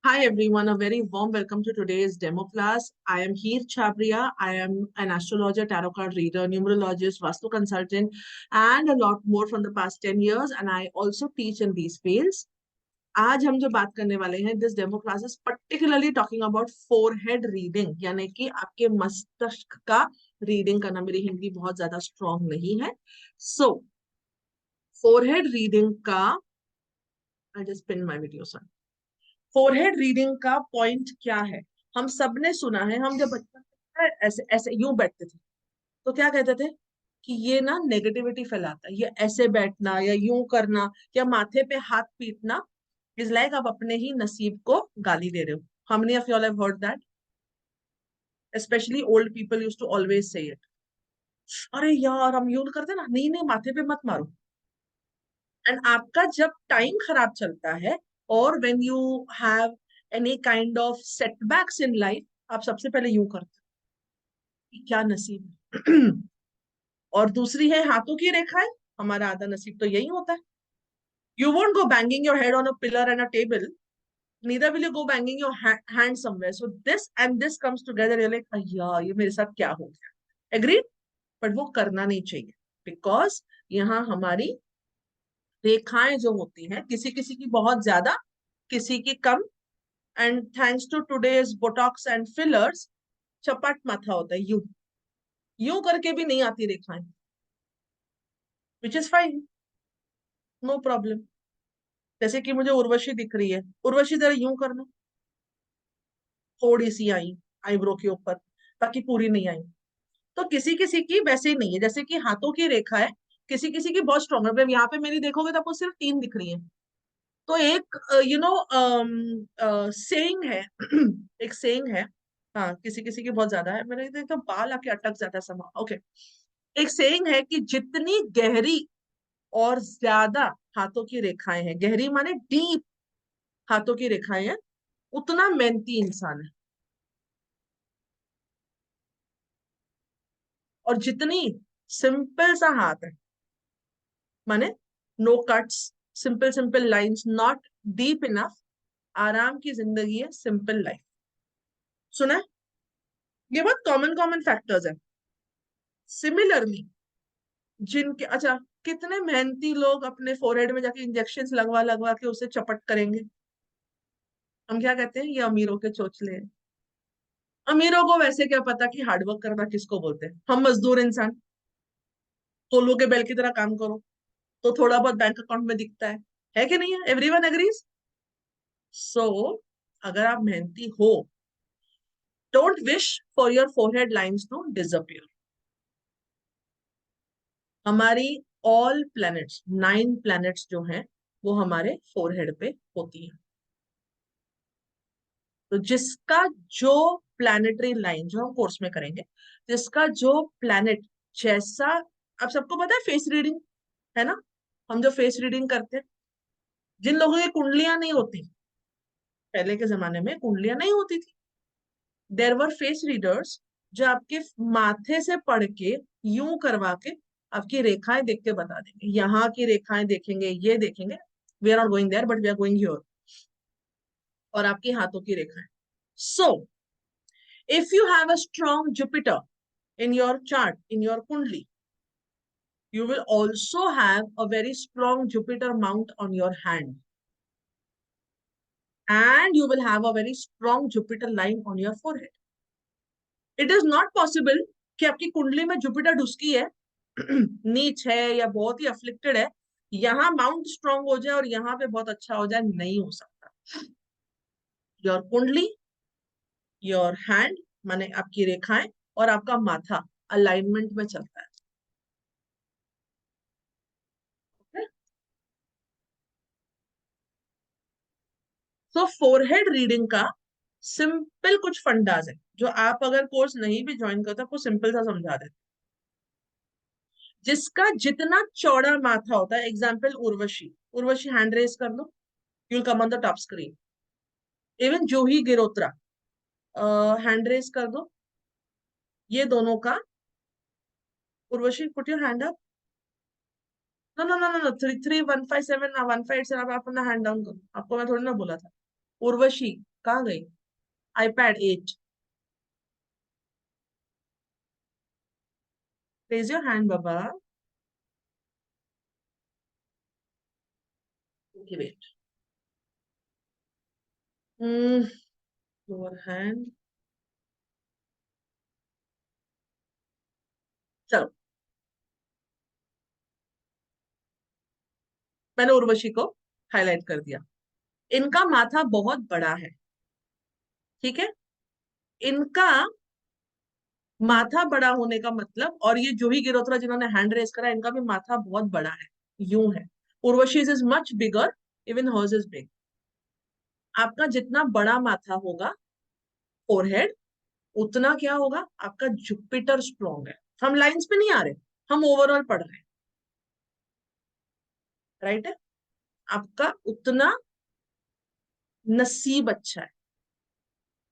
Hi everyone, a very warm welcome to today's demo class. I am Heer Chabria. I am an astrologer, tarot card reader, numerologist, Vastu consultant, and a lot more from the past 10 years. And I also teach in these fields. आज हम जो बात करने वाले हैं this demo class is particularly talking about forehead reading, यानी कि आपके मस्तिष्क का रीडिंग करना। मेरी हिंदी बहुत ज्यादा स्ट्रांग नहीं है। सो फोरहेड रीडिंग का I just pin my video sir. Forehead reading का पॉइंट क्या है? हम सबने सुना है, हम जब बचपन में ऐसे ऐसे यूं बैठते थे तो क्या कहते थे कि ये ना नेगेटिविटी फैलाता है। ये ऐसे बैठना या यूं करना या माथे पे हाथ पीटना इज लाइक आप अपने ही नसीब को गाली दे रहे हो। How many of you all have heard that? Specially old people used to always say it. अरे यार हम यूं करते ना, नहीं नहीं माथे पे मत मारो। एंड आपका जब टाइम खराब चलता है और when you have any kind of setbacks in life, आप सबसे पहले यूं करते हो कि क्या नसीब है। और दूसरी है हाथों की रेखाएं। हमारा आधा नसीब तो यही होता है। You won't go banging your head on a pillar and a table, neither will you go banging your hand somewhere. So this and this comes together, you're like अय्या ये मेरे साथ क्या हो गया। Agreed? बट वो करना नहीं चाहिए बिकॉज यहाँ हमारी रेखाएं जो होती हैं किसी किसी की बहुत ज्यादा, किसी की कम। And thanks to today's Botox and fillers चपट माथा होता है, यूं यूं करके भी नहीं आती रेखाएं, which is fine, no problem. जैसे कि मुझे उर्वशी दिख रही है, उर्वशी जरा यूं करना, थोड़ी सी आई आईब्रो के ऊपर, बाकी पूरी नहीं आई। तो किसी किसी की वैसे ही नहीं है, जैसे कि हाथों की रेखा है किसी किसी की बहुत स्ट्रॉन्ग है। यहाँ पे मेरी देखोगे तो आपको सिर्फ 3 दिख रही है। तो एक सेइंग है एक सेइंग है। हाँ किसी किसी की बहुत ज्यादा है, मेरे तो बाल आके अटक जाता है समा। ओके, एक सेइंग है कि जितनी गहरी और ज्यादा हाथों की रेखाएं हैं, गहरी माने डीप हाथों की रेखाएं हैं, उतना मेहनती इंसान है। और जितनी सिंपल सा हाथ है, माने no cuts, simple simple lines, not deep enough, आराम की जिंदगी है, सिंपल लाइफ। सुना है? ये बहुत कॉमन कॉमन फैक्टर्स है। सिमिलरली जिनके अच्छा, कितने मेहनती लोग अपने फोरहेड में जाके इंजेक्शन लगवा लगवा के उसे चपट करेंगे। हम क्या कहते हैं, ये अमीरों के चोचले हैं। अमीरों को वैसे क्या पता कि हार्डवर्क करना किसको बोलते हैं। हम मजदूर इंसान, कोल्हू के बैल की तरह काम करो तो थोड़ा बहुत बैंक अकाउंट में दिखता है कि नहीं है? Everyone agrees. सो अगर आप मेहनती हो, don't wish for your forehead lines to disappear. हमारी ऑल प्लैनेट्स, 9 प्लैनेट्स जो हैं वो हमारे फोरहेड पे होती हैं। तो जिसका जो प्लैनेटरी लाइन जो हम कोर्स में करेंगे, जिसका जो प्लैनेट जैसा, आप सबको पता है फेस रीडिंग है ना? हम जो फेस रीडिंग करते हैं, जिन लोगों की कुंडलियां नहीं होती, पहले के जमाने में कुंडलियां नहीं होती थी, देयर वर फेस रीडर्स जो आपके माथे से पढ़ के यूं करवा के आपकी रेखाएं देख के बता देंगे। यहाँ की रेखाएं देखेंगे, ये देखेंगे, we are not going there but we are going here. और आपकी हाथों की रेखाएं। सो if you have a strong Jupiter in your chart, in your kundli, you will also have a very strong Jupiter mount on your hand. And you will have a very strong Jupiter line on your forehead. It is not possible कि आपकी कुंडली में Jupiter ढुसकी है, नीच है या बहुत ही afflicted है, यहाँ माउंट स्ट्रांग हो जाए और यहाँ पे बहुत अच्छा हो जाए, नहीं हो सकता। योर कुंडली, योर हैंड माने आपकी रेखाएं, और आपका माथा अलाइनमेंट में चलता है। तो फोरहेड रीडिंग का सिंपल कुछ फंडाज है जो आप अगर कोर्स नहीं भी ज्वाइन करते आपको सिंपल सा समझा देते। जिसका जितना चौड़ा माथा होता है, example Urvashi, Urvashi hand raise कर लो, you will come on the top screen. Even Juhi Girotra, hand raise कर दो, ये दोनों का। Urvashi put your hand up. No no no no no, 33157 158 आप अपना हैंड डाउन करो, आपको मैं थोड़ी ना बोला था। उर्वशी कहाँ गई? iPad 8. Raise your hand, Baba. Okay, wait. Hmm, your hand. चलो, मैंने उर्वशी को हाईलाइट कर दिया। इनका माथा बहुत बड़ा है, ठीक है। इनका माथा बड़ा होने का मतलब, और ये जूही गिरोत्रा जिन्होंने हैंड रेस करा, इनका भी माथा बहुत बड़ा है, यूं है। Urvashi is much bigger, even hers is big. आपका जितना बड़ा माथा होगा, फोरहेड, उतना क्या होगा, आपका जुपिटर स्ट्रॉन्ग है। हम लाइंस पे नहीं आ रहे, हम ओवरऑल पढ़ रहे हैं, राइट है। आपका उतना नसीब अच्छा है,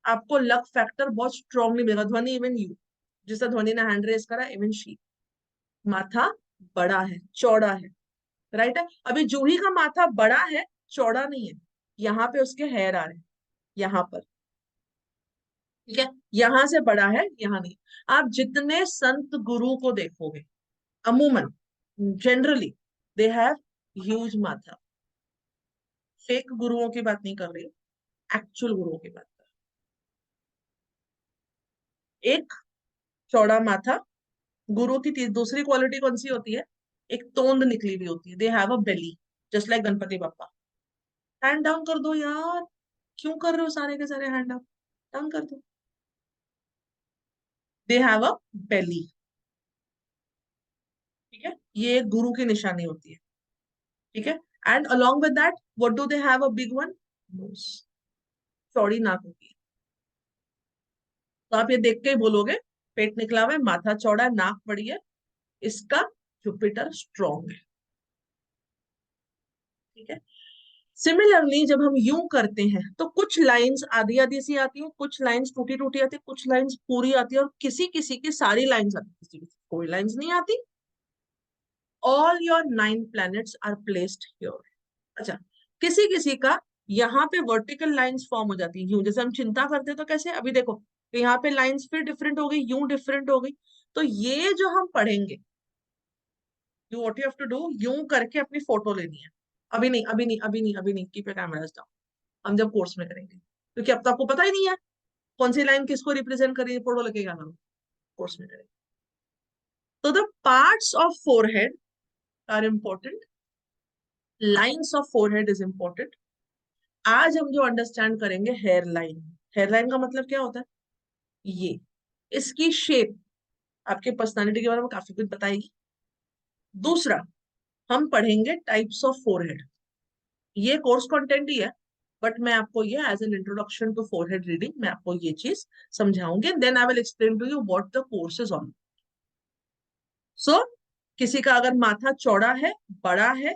आपको लक फैक्टर बहुत स्ट्रांगली मिलेगा। ध्वनि, इवन यू, जिससे ध्वनि ने हैंड रेस करा, इवन शी, माथा बड़ा है, चौड़ा है, राइट है। अभी जूही का माथा बड़ा है, चौड़ा नहीं है। यहाँ पे उसके हेयर आ रहे हैं, यहाँ पर, ठीक है। यहां से बड़ा है, यहाँ नहीं। आप जितने संत गुरु को देखोगे, अमूमन, जनरली, दे हैव ह्यूज माथा। फेक गुरुओं की बात नहीं कर रही, एक्चुअल गुरुओं की बात कर रही। एक, चौड़ा माथा। गुरु की दूसरी क्वालिटी कौन सी होती है? एक तोंद निकली हुई होती है, they have a belly, just like Ganpati Bappa. Hand down कर दो यार, क्यों कर रहे हो सारे के सारे हैंड डाउन? डाउन कर दो। दे हैव अ बेली, ठीक है। ये एक गुरु की निशानी होती है, ठीक है। And along with that, what do they have a big one? Nose, चौड़ी नाक होती है। तो आप ये देख के ही बोलोगे, पेट निकला हुआ है, माथा चौड़ा है, नाक बड़ी है, इसका जुपिटर स्ट्रॉन्ग है, ठीक है। सिमिलरली जब हम यूं करते हैं तो कुछ लाइंस आधी आधी सी आती है, कुछ लाइंस टूटी टूटी आती है, कुछ लाइंस पूरी आती है, और किसी किसी की सारी लाइंस आती है, किसी किसी की कोई लाइंस नहीं आती। All your 9 planets are placed here. अच्छा, किसी किसी का यहाँ पे वर्टिकल लाइंस फॉर्म हो जाती है, यूं जैसे हम चिंता करते हैं, तो कैसे, अभी देखो, तो यहाँ पे लाइंस फिर डिफरेंट हो गई, यूं डिफरेंट हो गई। तो ये जो हम पढ़ेंगे, you what you have to do, यूं करके अपनी फोटो लेनी है। अभी नहीं, अभी नहीं, अभी नहीं, अभी नहीं, कीप योर कैमरास डाउन। हम जब कोर्स में करेंगे, क्योंकि अब तो आपको पता ही नहीं है कौन सी लाइन किसको रिप्रेजेंट करी, फोटो लेके क्या करो, कोर्स में करेंगे। तो the parts of forehead are important, lines of forehead is important. आज हम जो अंडरस्टैंड करेंगे, हेयर लाइन। हेयर लाइन का मतलब क्या होता है? ये, इसकी शेप आपके पर्सनालिटी के बारे में काफी कुछ बताएगी। दूसरा, हम पढ़ेंगे टाइप्स ऑफ फोरहेड। ये कोर्स कंटेंट ही है, बट मैं आपको ये as an introduction to forehead reading, मैं आपको ये चीज समझाऊंगी, then I will explain to you what the course is on. So, किसी का अगर माथा चौड़ा है, बड़ा है,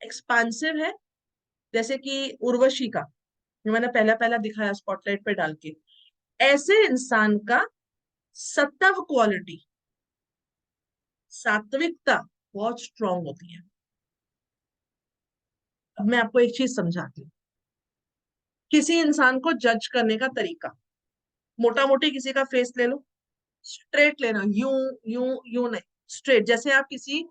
एक्सपांसिव है, जैसे कि उर्वशी का, जो मैंने पहला पहला दिखाया स्पॉटलाइट पे डाल के, ऐसे इंसान का सत्व क्वालिटी, सात्विकता बहुत स्ट्रांग होती है। अब मैं आपको एक चीज समझाती हूँ, किसी इंसान को जज करने का तरीका, मोटा मोटी किसी का फेस ले लो, स्ट्रेट लेना, यूं यूं यूं नहीं, स्ट्रेट। जैसे आप किसी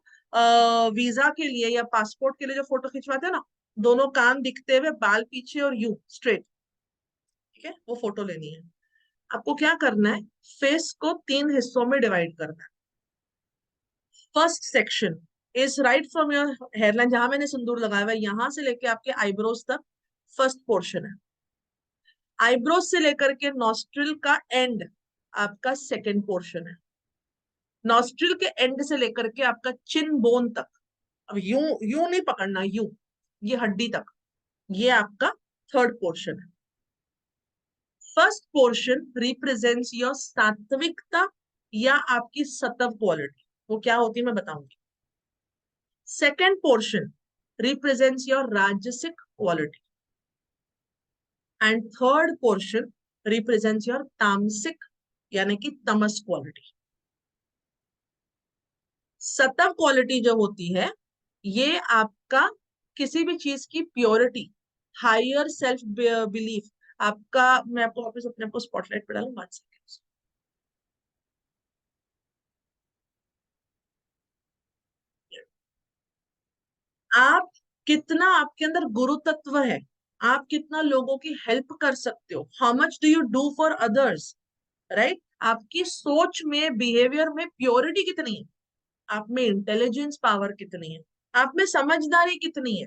वीजा के लिए या पासपोर्ट के लिए जो फोटो खिंचवाते हैं ना, दोनों कान दिखते हुए, बाल पीछे, और यूं स्ट्रेट, ठीक है, वो फोटो लेनी है। आपको क्या करना है, फेस को 3 हिस्सों में डिवाइड करना है। First section is right from your hairline, जहां मैंने सिंदूर लगाया हुआ है, यहां से लेके आपके आईब्रोज तक फर्स्ट पोर्शन है। आईब्रोज से लेकर के नॉस्ट्रिल का एंड आपका सेकंड पोर्शन है। नॉस्ट्रिल के एंड से लेकर के आपका चिन बोन तक, अब यूं यूं नहीं पकड़ना, यूं, ये हड्डी तक, ये आपका थर्ड पोर्शन है। फर्स्ट पोर्शन रिप्रेजेंट्स योर सात्विकता या आपकी सत्व क्वालिटी, वो क्या होती है मैं बताऊंगी। सेकेंड पोर्शन रिप्रेजेंट्स योर राजसिक quality, and third portion represents your तामसिक यानी कि तमस क्वालिटी। सत्व क्वालिटी जो होती है, ये आपका किसी भी चीज की प्योरिटी, हायर सेल्फ बिलीफ। आपका, मैं आपको वापस अपने आप को स्पॉटलाइट पे डालूं, 1 सेकेंड। आप कितना, आपके अंदर गुरु तत्व है, आप कितना लोगों की हेल्प कर सकते हो, how much do you do for others, right. आपकी सोच में, बिहेवियर में प्योरिटी कितनी है, आप में इंटेलिजेंस पावर कितनी है, आप में समझदारी कितनी है,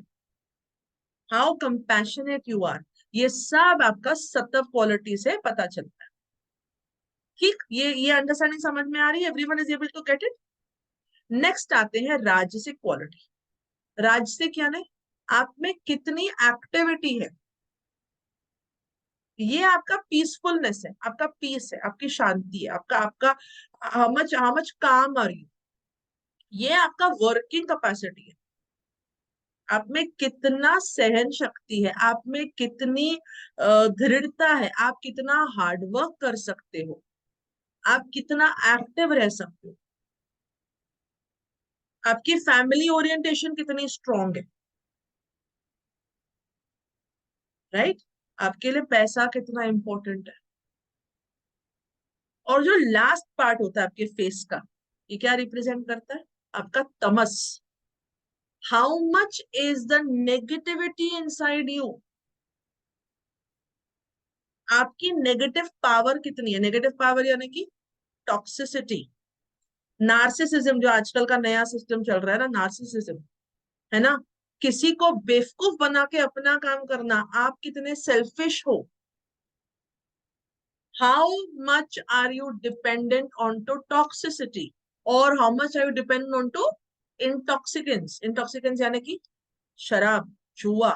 हाउ कंपैशनेट यू आर, ये सब आपका सत्व क्वालिटी से पता चलता है। ठीक, ये अंडरस्टैंडिंग समझ में आ रही है, everyone is able to get it. Next आते हैं राजसिक क्वालिटी। राजसिक यानी आप में कितनी एक्टिविटी है, ये आपका पीसफुलनेस है, आपका पीस है, आपकी शांति है, आपका आपका हाउ मच काम आर यू, ये आपका वर्किंग कैपेसिटी है। आप में कितना सहन शक्ति है, आप में कितनी दृढ़ता है, आप कितना हार्डवर्क कर सकते हो, आप कितना एक्टिव रह सकते हो, आपकी फैमिली ओरिएंटेशन कितनी स्ट्रांग है, राइट। आपके लिए पैसा कितना इंपॉर्टेंट है। और जो लास्ट पार्ट होता है आपके फेस का, ये क्या रिप्रेजेंट करता है, आपका तमस। How much is the negativity inside you, आपकी नेगेटिव पावर कितनी है। नेगेटिव पावर यानी कि टॉक्सिसिटी, नार्सिसिज्म, जो आजकल का नया सिस्टम चल रहा है ना, नार्सिसिज्म, है ना, किसी को बेवकूफ बना के अपना काम करना, आप कितने सेल्फिश हो। How much are you dependent on to toxicity, और how much are you dependent on to intoxicants. Intoxicants यानी कि शराब, जुआ,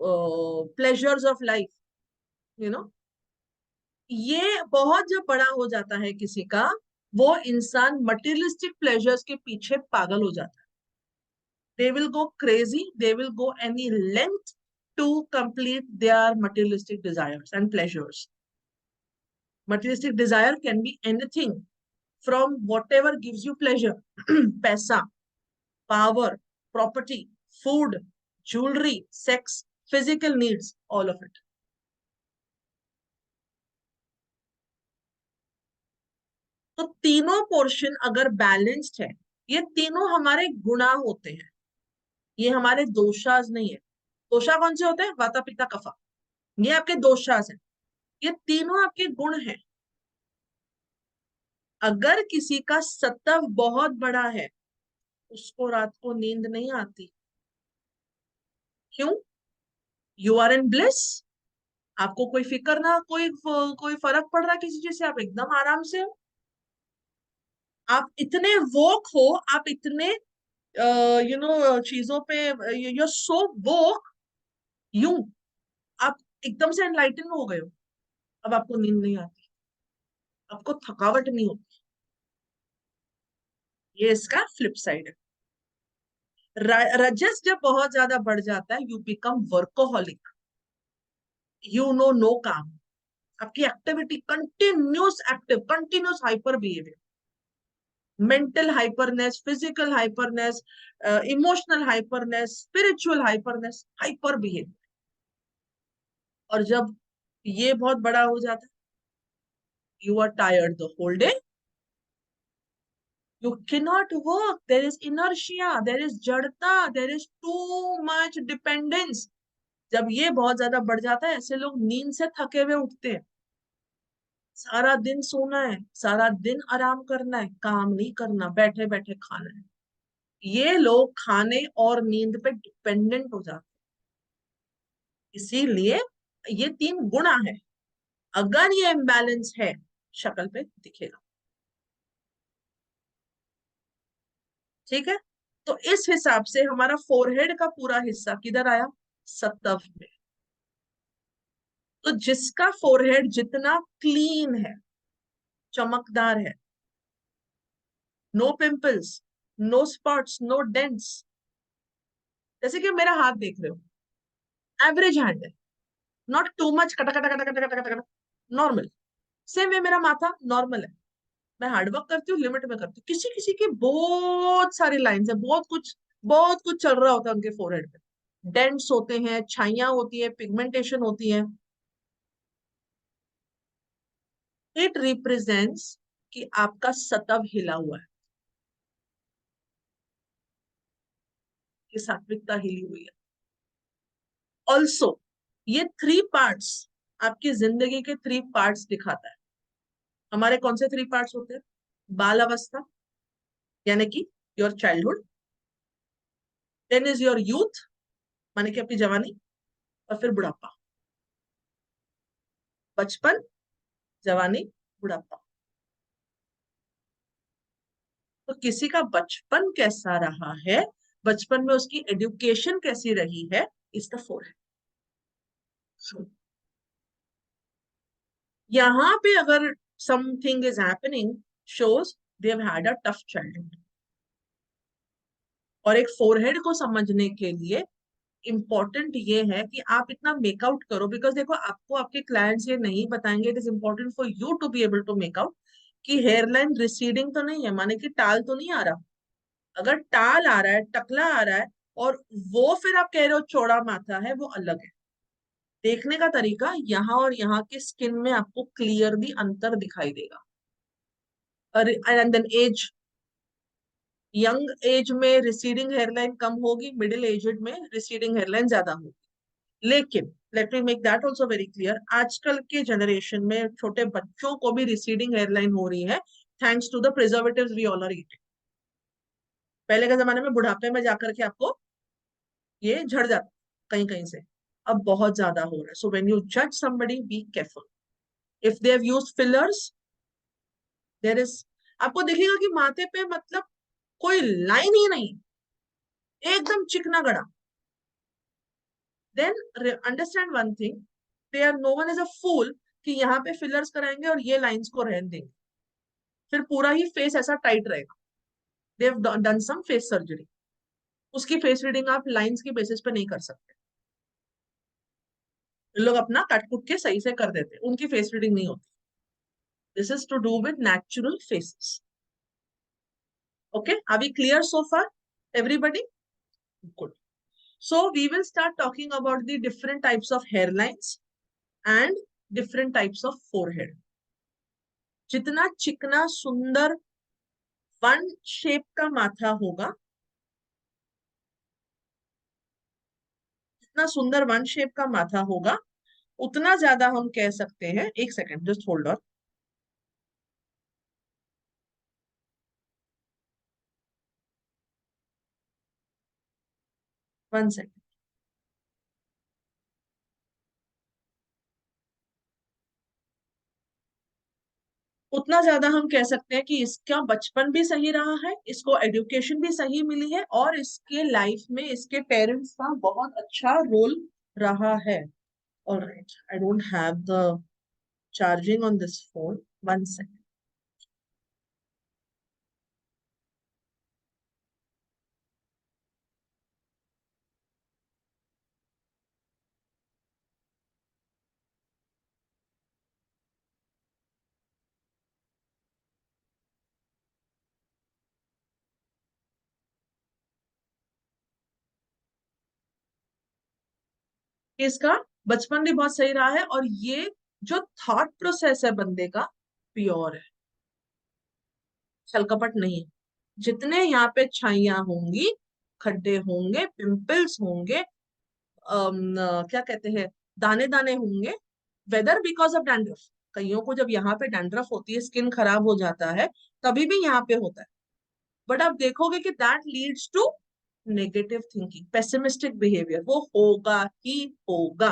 pleasures of life, you know. ये बहुत जब बड़ा हो जाता है किसी का, वो इंसान मटेरियलिस्टिक प्लेजर्स के पीछे पागल हो जाता है। They will go crazy, they will go any length to complete their materialistic desires and pleasures. Materialistic desire can be anything from whatever gives you pleasure. पैसा, power, property, food, jewelry, sex, physical needs, all of it. तो तीनों portion अगर balanced है, ये तीनों हमारे गुणा होते हैं, ये हमारे दोषाज नहीं है। दोषा कौन से होते हैं, वाता पित्ता कफा, ये आपके दोषाज हैं, ये तीनों आपके गुण हैं। अगर किसी का सत्व बहुत बड़ा है, उसको रात को नींद नहीं आती। क्यों? यू आर इन ब्लिस, आपको कोई फिक्र ना, कोई फर्क पड़ रहा किसी चीज से, आप एकदम आराम से हो, आप इतने वोक हो, आप इतने चीजों पे, यू सो वोक, यूं आप एकदम से एनलाइटन हो गए हो। अब आपको नींद नहीं आती, आपको थकावट नहीं होती। ये इसका फ्लिप साइड है। रजस जब बहुत ज्यादा बढ़ जाता है, you become workaholic, you know काम, आपकी activity continuous, active continuous hyper behaviour, mental hyperness, physical hyperness, emotional hyperness, spiritual hyperness, hyper behaviour. और जब ये बहुत बड़ा हो जाता है, you are tired the whole day, you cannot work, there is inertia, there is जड़ता, there is too much dependence। जब ये बहुत ज्यादा बढ़ जाता है, ऐसे लोग नींद से थके हुए उठते हैं, सारा दिन सोना है, सारा दिन आराम करना है, काम नहीं करना, बैठे बैठे खाना है। ये लोग खाने और नींद पे डिपेंडेंट हो जाते हैं। इसीलिए ये तीन गुणा है, अगर ये इम्बैलेंस है, शक्ल पे दिखेगा। ठीक है, तो इस हिसाब से हमारा फोरहेड का पूरा हिस्सा किधर आया, सत्तव में। तो जिसका फोरहेड जितना क्लीन है, चमकदार है, no pimples, no spots, no dents, जैसे कि मेरा हाथ देख रहे हो, एवरेज हैंड है, नॉट टू मच कटा कटा कटा कटा कटा कटा, नॉर्मल। सेम है मेरा माथा, नॉर्मल है। मैं हार्डवर्क करती हूँ, लिमिट में करती हूँ। किसी किसी की बहुत सारी लाइंस है, बहुत कुछ चल रहा होता है उनके फोरहेड पे। डेंट्स होते हैं, छाइयां होती है, पिगमेंटेशन होती है। इट रिप्रेजेंट्स कि आपका सतव हिला हुआ है, कि सात्विकता हिली हुई है। ऑल्सो ये थ्री पार्ट्स आपकी जिंदगी के थ्री पार्ट्स दिखाता है। हमारे कौन से थ्री पार्ट्स होते हैं? बाल अवस्था, यानी कि your childhood, then is your youth, माने कि आपकी जवानी, और फिर बुढ़ापा। बचपन, जवानी, बुढ़ापा। तो किसी का बचपन कैसा रहा है, बचपन में उसकी एजुकेशन कैसी रही है, इज द फोर। यहाँ पे अगर something is happening, shows they have had a tough childhood. और एक फोरहेड को समझने के लिए इम्पोर्टेंट ये है कि आप इतना मेकआउट करो, बिकॉज देखो आपको आपके क्लाइंट्स ये नहीं बताएंगे, it is important for you to be able to make out कि हेयरलाइन रिसीडिंग तो नहीं है, माने कि टाल तो नहीं आ रहा। अगर टाल आ रहा है, टकला आ रहा है, और वो फिर आप कह रहे हो चौड़ा माथा है, वो अलग है। देखने का तरीका यहाँ और यहाँ के स्किन में आपको क्लियरली अंतर दिखाई देगा। And then age, young age में रिसीडिंग हेयरलाइन कम होगी, मिडिल एजेड में रिसीडिंग हेयरलाइन ज्यादा होगी। लेकिन let me make that also very clear, आजकल के जनरेशन में छोटे बच्चों को भी रिसीडिंग हेयरलाइन हो रही है, thanks to the preservatives we all are eating. पहले के जमाने में बुढ़ापे में जाकर के आपको ये झड़ जाता कहीं कहीं से, अब बहुत ज्यादा हो रहा है। सो व्हेन यू जज somebody, be careful. If they have used fillers, there is, आपको दिखेगा कि माथे पे मतलब कोई लाइन ही नहीं, एकदम चिकना गड़ा। Then understand one thing, they are, no one is a fool कि यहाँ पे फिलर्स कराएंगे और ये लाइंस को रहने देंगे, फिर पूरा ही फेस ऐसा टाइट रहेगा। They have done some face surgery, उसकी फेस रीडिंग आप लाइंस के बेसिस पे नहीं कर सकते। लोग अपना कट कुट के सही से कर देते, उनकी फेस रीडिंग नहीं होती। This is to do with natural faces. Okay, are we clear so far everybody? Good. So we will start talking about the different types of hairlines and different types of forehead. जितना चिकना सुंदर one shape का माथा होगा, जितना सुंदर one shape का माथा होगा, उतना ज्यादा हम कह सकते हैं, एक second just hold on, 1 second. उतना ज्यादा हम कह सकते हैं कि इसका बचपन भी सही रहा है, इसको एजुकेशन भी सही मिली है, और इसके लाइफ में इसके पेरेंट्स का बहुत अच्छा रोल रहा है। Alright, I don't have the charging on this phone, 1 second. इसका बचपन भी बहुत सही रहा है, और ये जो थॉट प्रोसेस है बंदे का, प्योर है, छल कपट नहीं है। जितने यहाँ पे छाइयां होंगी, खड्डे होंगे, पिंपल्स होंगे, क्या कहते हैं, दाने दाने होंगे, वेदर बिकॉज ऑफ डैंड्रफ। कईयों को जब यहाँ पे डैंड्रफ होती है, स्किन खराब हो जाता है, तभी भी यहाँ पे होता है। बट आप देखोगे कि that leads to negative thinking, pessimistic behaviour, वो होगा ही होगा।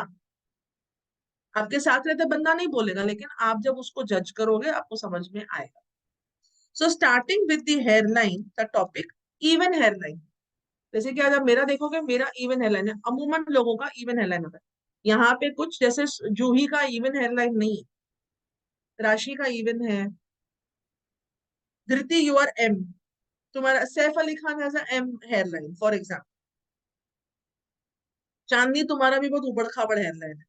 आपके साथ रहते बंदा नहीं बोलेगा, लेकिन आप जब उसको जज करोगे आपको समझ में आएगा। So starting with the hairline, the topic, even hairline. जैसे कि आज आप मेरा देखोगे, मेरा इवन हेयरलाइन है, अमूमन लोगों का इवन हेयरलाइन होता है। यहाँ पे कुछ जैसे जूही का इवन हेयरलाइन नहीं है, राशि का इवन है, धृति यू आर एम, तुम्हारा Saif Ali Khan has a M hairline for example, Chandni तुम्हारा भी बहुत उबड़ खाबड़ हेयरलाइन है।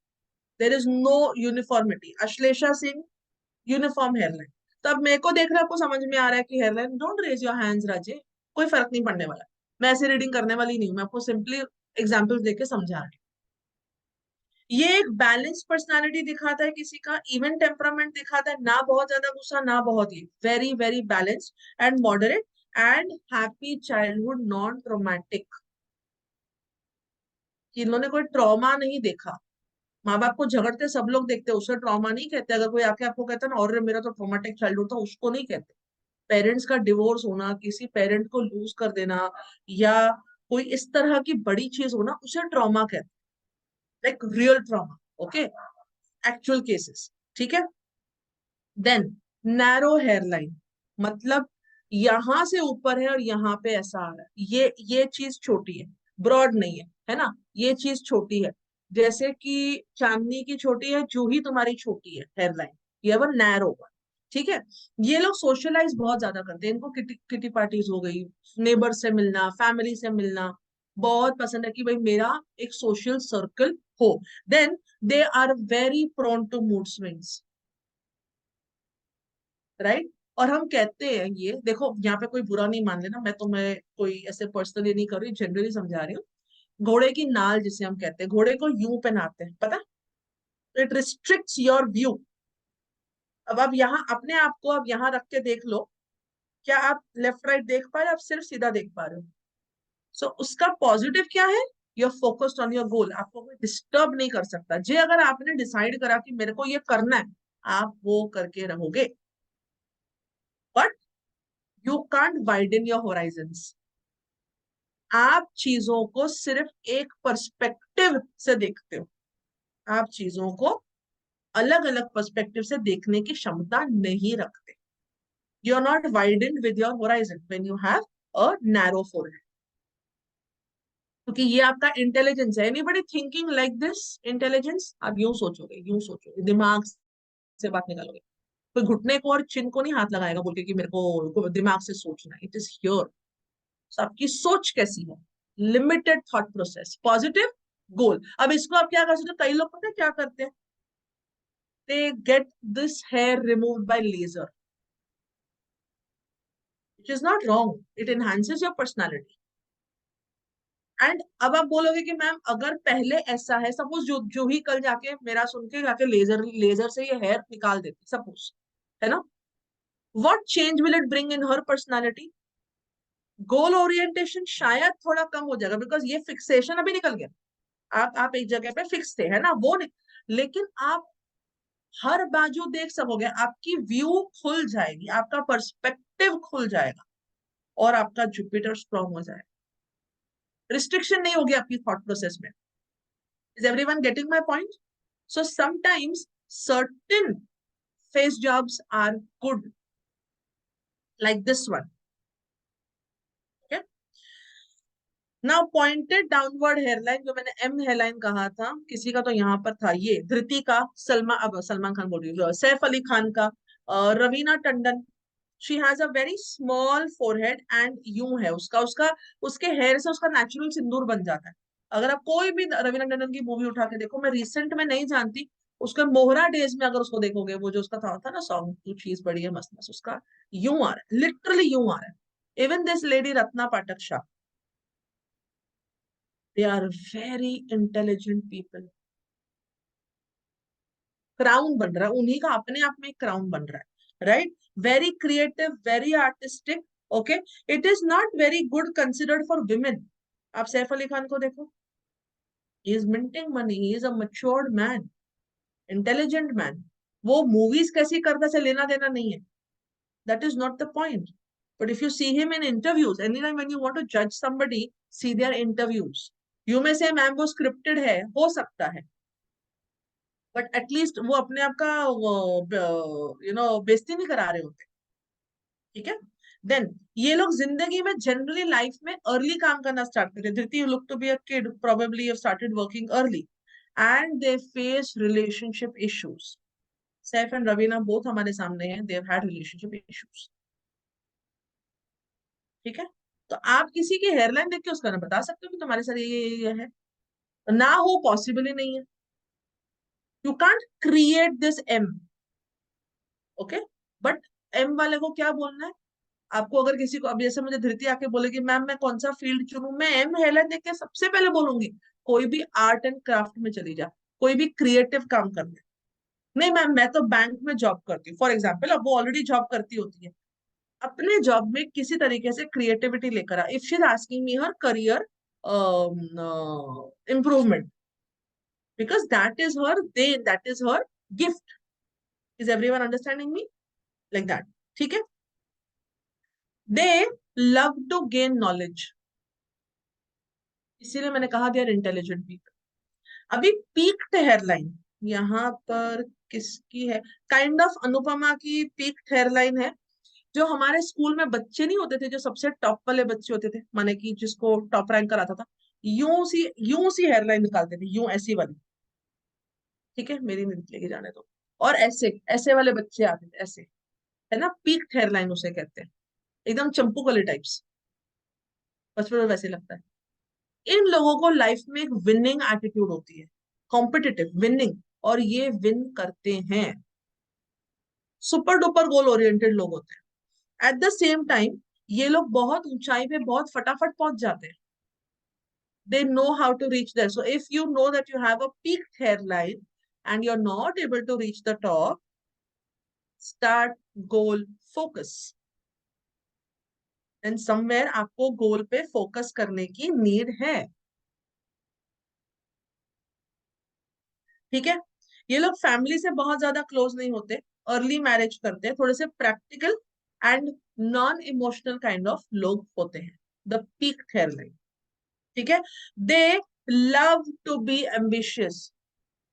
There is no uniformity. Ashlesha Singh, uniform hairline. तब मेरे को देख रहा, आपको समझ में आ रहा है कि hairline, don't raise your hands Raje, कोई फर्क नहीं पड़ने वाला। मैं ऐसे रीडिंग करने वाली नहीं हूँ, मैं आपको सिंपली एग्जाम्पल्स देके समझा रहे हैं। ये एक बैलेंस पर्सनालिटी दिखाता है किसी का, इवन टेम्परामेंट दिखाता है, ना बहुत ज्यादा गुस्सा ना बहुत ही, very very balance and moderate and happy childhood, non traumatic. इन्होंने कोई ट्रॉमा नहीं देखा। माँ बाप को झगड़ते सब लोग देखते हैं, उसे ट्रॉमा नहीं कहते। अगर कोई आके आपको कहता है ना और मेरा तो ट्रॉमेटिक चाइल्डहुड था, उसको नहीं कहते। पेरेंट्स का डिवोर्स होना, किसी पेरेंट को लूज कर देना, या कोई इस तरह की बड़ी चीज होना, उसे ट्रॉमा कहते हैं, like real trauma. Okay, actual cases. ठीक है। देन नैरो हेयरलाइन, मतलब यहां से ऊपर है और यहाँ पे ऐसा आ रहा है, ये चीज छोटी है, ब्रॉड नहीं है ना, ये चीज छोटी है। जैसे कि चांदनी की छोटी है, जूही तुम्हारी छोटी है हेयरलाइन, ये वो नैरो। ठीक है। ये लोग सोशलाइज बहुत ज्यादा करते हैं, इनको किटी किटी पार्टीज हो गई, नेबर से मिलना, फैमिली से मिलना बहुत पसंद है कि भाई मेरा एक सोशल सर्कल हो। Then they are very prone to mood swings, right. और हम कहते हैं, ये देखो यहाँ पे कोई बुरा नहीं मान लेना, मैं कोई ऐसे पर्सनली नहीं कर रही, जनरली समझा रही हूँ। घोड़े की नाल जिसे हम कहते हैं, घोड़े को यूं पहनाते हैं, पता, इट रिस्ट्रिक्ट्स योर व्यू। अब आप यहाँ अपने आप को अब यहाँ रख के देख लो, क्या आप लेफ्ट राइट देख पा रहे हो, आप सिर्फ सीधा देख पा रहे हो। सो उसका पॉजिटिव क्या है, you are focused on your goal, आपको कोई डिस्टर्ब नहीं कर सकता। जे अगर आपने डिसाइड करा कि मेरे को ये करना है, आप वो करके रहोगे। But you can't widen your Horizons. आप चीजों को सिर्फ एक पर्सपेक्टिव से देखते हो, आप चीजों को अलग अलग पर्सपेक्टिव से देखने की क्षमता नहीं रखते। You are not widen with your horizon when you have a narrow forehead, क्योंकि ये आपका इंटेलिजेंस है। Anybody thinking like this intelligence, आप यूं सोचोगे दिमाग से बात निकालोगे। कोई घुटने को और चिन को नहीं हाथ लगाएगा बोल के कि मेरे को दिमाग से सोचना, इट इज हियर। आपकी सोच कैसी है, लिमिटेड थॉट प्रोसेस, पॉजिटिव गोल। अब इसको आप क्या कर सकते हो, कई लोग पता है क्या करते हैं, they get this hair removed by laser, it is not wrong, it enhances your personality. And अब आप बोलोगे कि मैम अगर पहले ऐसा है, सपोज जो ही कल जाके मेरा सुन के जाके लेजर लेजर से ये हेयर निकाल देती सपोज, है ना, what change will it bring in her personality. Goal orientation शायद थोड़ा कम हो जाएगा, बिकॉज ये फिक्सेशन अभी निकल गया, आप एक जगह पे फिक्स थे, है ना, वो नहीं। लेकिन आप हर बाजू देख सकोगे, आपकी व्यू खुल जाएगी, आपका पर्सपेक्टिव खुल जाएगा, और आपका जुपिटर स्ट्रॉन्ग हो जाएगा। रिस्ट्रिक्शन नहीं होगी आपकी थॉट प्रोसेस में। Is everyone getting my point? So sometimes certain face jobs are good, like this one. Now pointed downward hairline, जो मैंने एम हेयरलाइन कहा था, किसी का तो यहाँ पर था, ये धृति का, सलमान खान बोल रही हूँ, सैफ अली खान का, Raveena Tandon, she has a very small forehead and यूं है उसका उसका उसके हेयर से उसका नेचुरल सिंदूर बन जाता है। अगर आप कोई भी रवीना टंडन की मूवी उठा के देखो, मैं रिसेंट में नहीं जानती, उसके मोहरा डेज में अगर उसको देखोगे, वो जो उसका था ना सॉन्ग, तू चीज बड़ी है मस्त मस्त, उसका यूं आ रहा है, लिटरली यूं आ रहा है। Even this lady Ratna Pathak Shah, they are very intelligent people. Crown बन रहा है उन्हीं का, अपने आप में एक क्राउन बन रहा है, right. Very creative, very artistic. Okay, it is not very good considered for women. आप सैफ अली खान को देखो, he is minting money, he is a matured man, intelligent man. वो मूवीज कैसी करता से लेना देना नहीं है, that is not the point. But if you see him in interviews, any time when you want to जज somebody, see their interviews. You में से मैम वो स्क्रिप्टेड है, हो सकता है, बट एटलीस्ट वो अपने आप का बेइज्जती नहीं करा रहे होते। ठीक है। देन ये लोग जिंदगी में जनरली लाइफ में अर्ली काम करना स्टार्ट करते हैं। Dhriti look to be a kid, probably have started working early, and they face relationship issues. Saif and Raveena both हमारे सामने हैं, they have had relationship issues. ठीक है। तो आप किसी की हेयरलाइन देख के उसका ना बता सकते हो कि तुम्हारे साथ ये है, ना हो, पॉसिबल ही नहीं है। You can't create this M. Okay, but M वाले को क्या बोलना है, आपको अगर किसी को, अब जैसे मुझे धृति आके बोलेगी मैम मैं कौन सा फील्ड चुनूं, मैं एम हेलन देख के सबसे पहले बोलूंगी कोई भी आर्ट एंड क्राफ्ट में चली जा, कोई भी क्रिएटिव काम कर ले। नहीं मैम मैं तो बैंक में जॉब करती हूँ फॉर एग्जाम्पल, अब वो ऑलरेडी जॉब करती होती है, अपने जॉब में किसी तरीके से क्रिएटिविटी लेकर आ, if she is asking me her career improvement, because that is her gift. Is everyone understanding me like that? ठीक है। They love to gain knowledge, इसीलिए मैंने कहा दे आर इंटेलिजेंट पीपल। अभी पीक्ड हेयरलाइन यहाँ पर किसकी है? काइंड ऑफ अनुपमा की पीक्ड हेयरलाइन है। जो हमारे स्कूल में बच्चे नहीं होते थे जो सबसे टॉप वाले बच्चे होते थे, माने कि जिसको टॉप रैंक कराता था, यूं सी हेयरलाइन निकालते थे, यूं ऐसी वाली। ठीक है, मेरी नहीं निकलेगी, जाने दो। और ऐसे ऐसे वाले बच्चे आते थे ऐसे, है ना, पीक्ड हेयरलाइन उसे कहते हैं, एकदम चंपू कली टाइप्स, बचपन में वैसे लगता है। इन लोगों को लाइफ में एक विनिंग एटीट्यूड होती है, कॉम्पिटिटिव विनिंग, और ये विन करते हैं। सुपर डुपर गोल ओरिएंटेड लोग होते हैं। एट द सेम टाइम ये लोग बहुत ऊंचाई पे बहुत फटाफट पहुंच जाते हैं। They know how to reach there. So if you know that you have a peaked hairline and you're not able to reach the top, start goal focus. And somewhere आपको गोल पे फोकस करने की नीड है। ठीक है। ये लोग family से बहुत ज्यादा क्लोज नहीं होते, अर्ली मैरिज करते हैं, थोड़े से practical and non emotional kind of लोग होते हैं, द पीक हेयरलाइन। ठीक है। They love to be ambitious.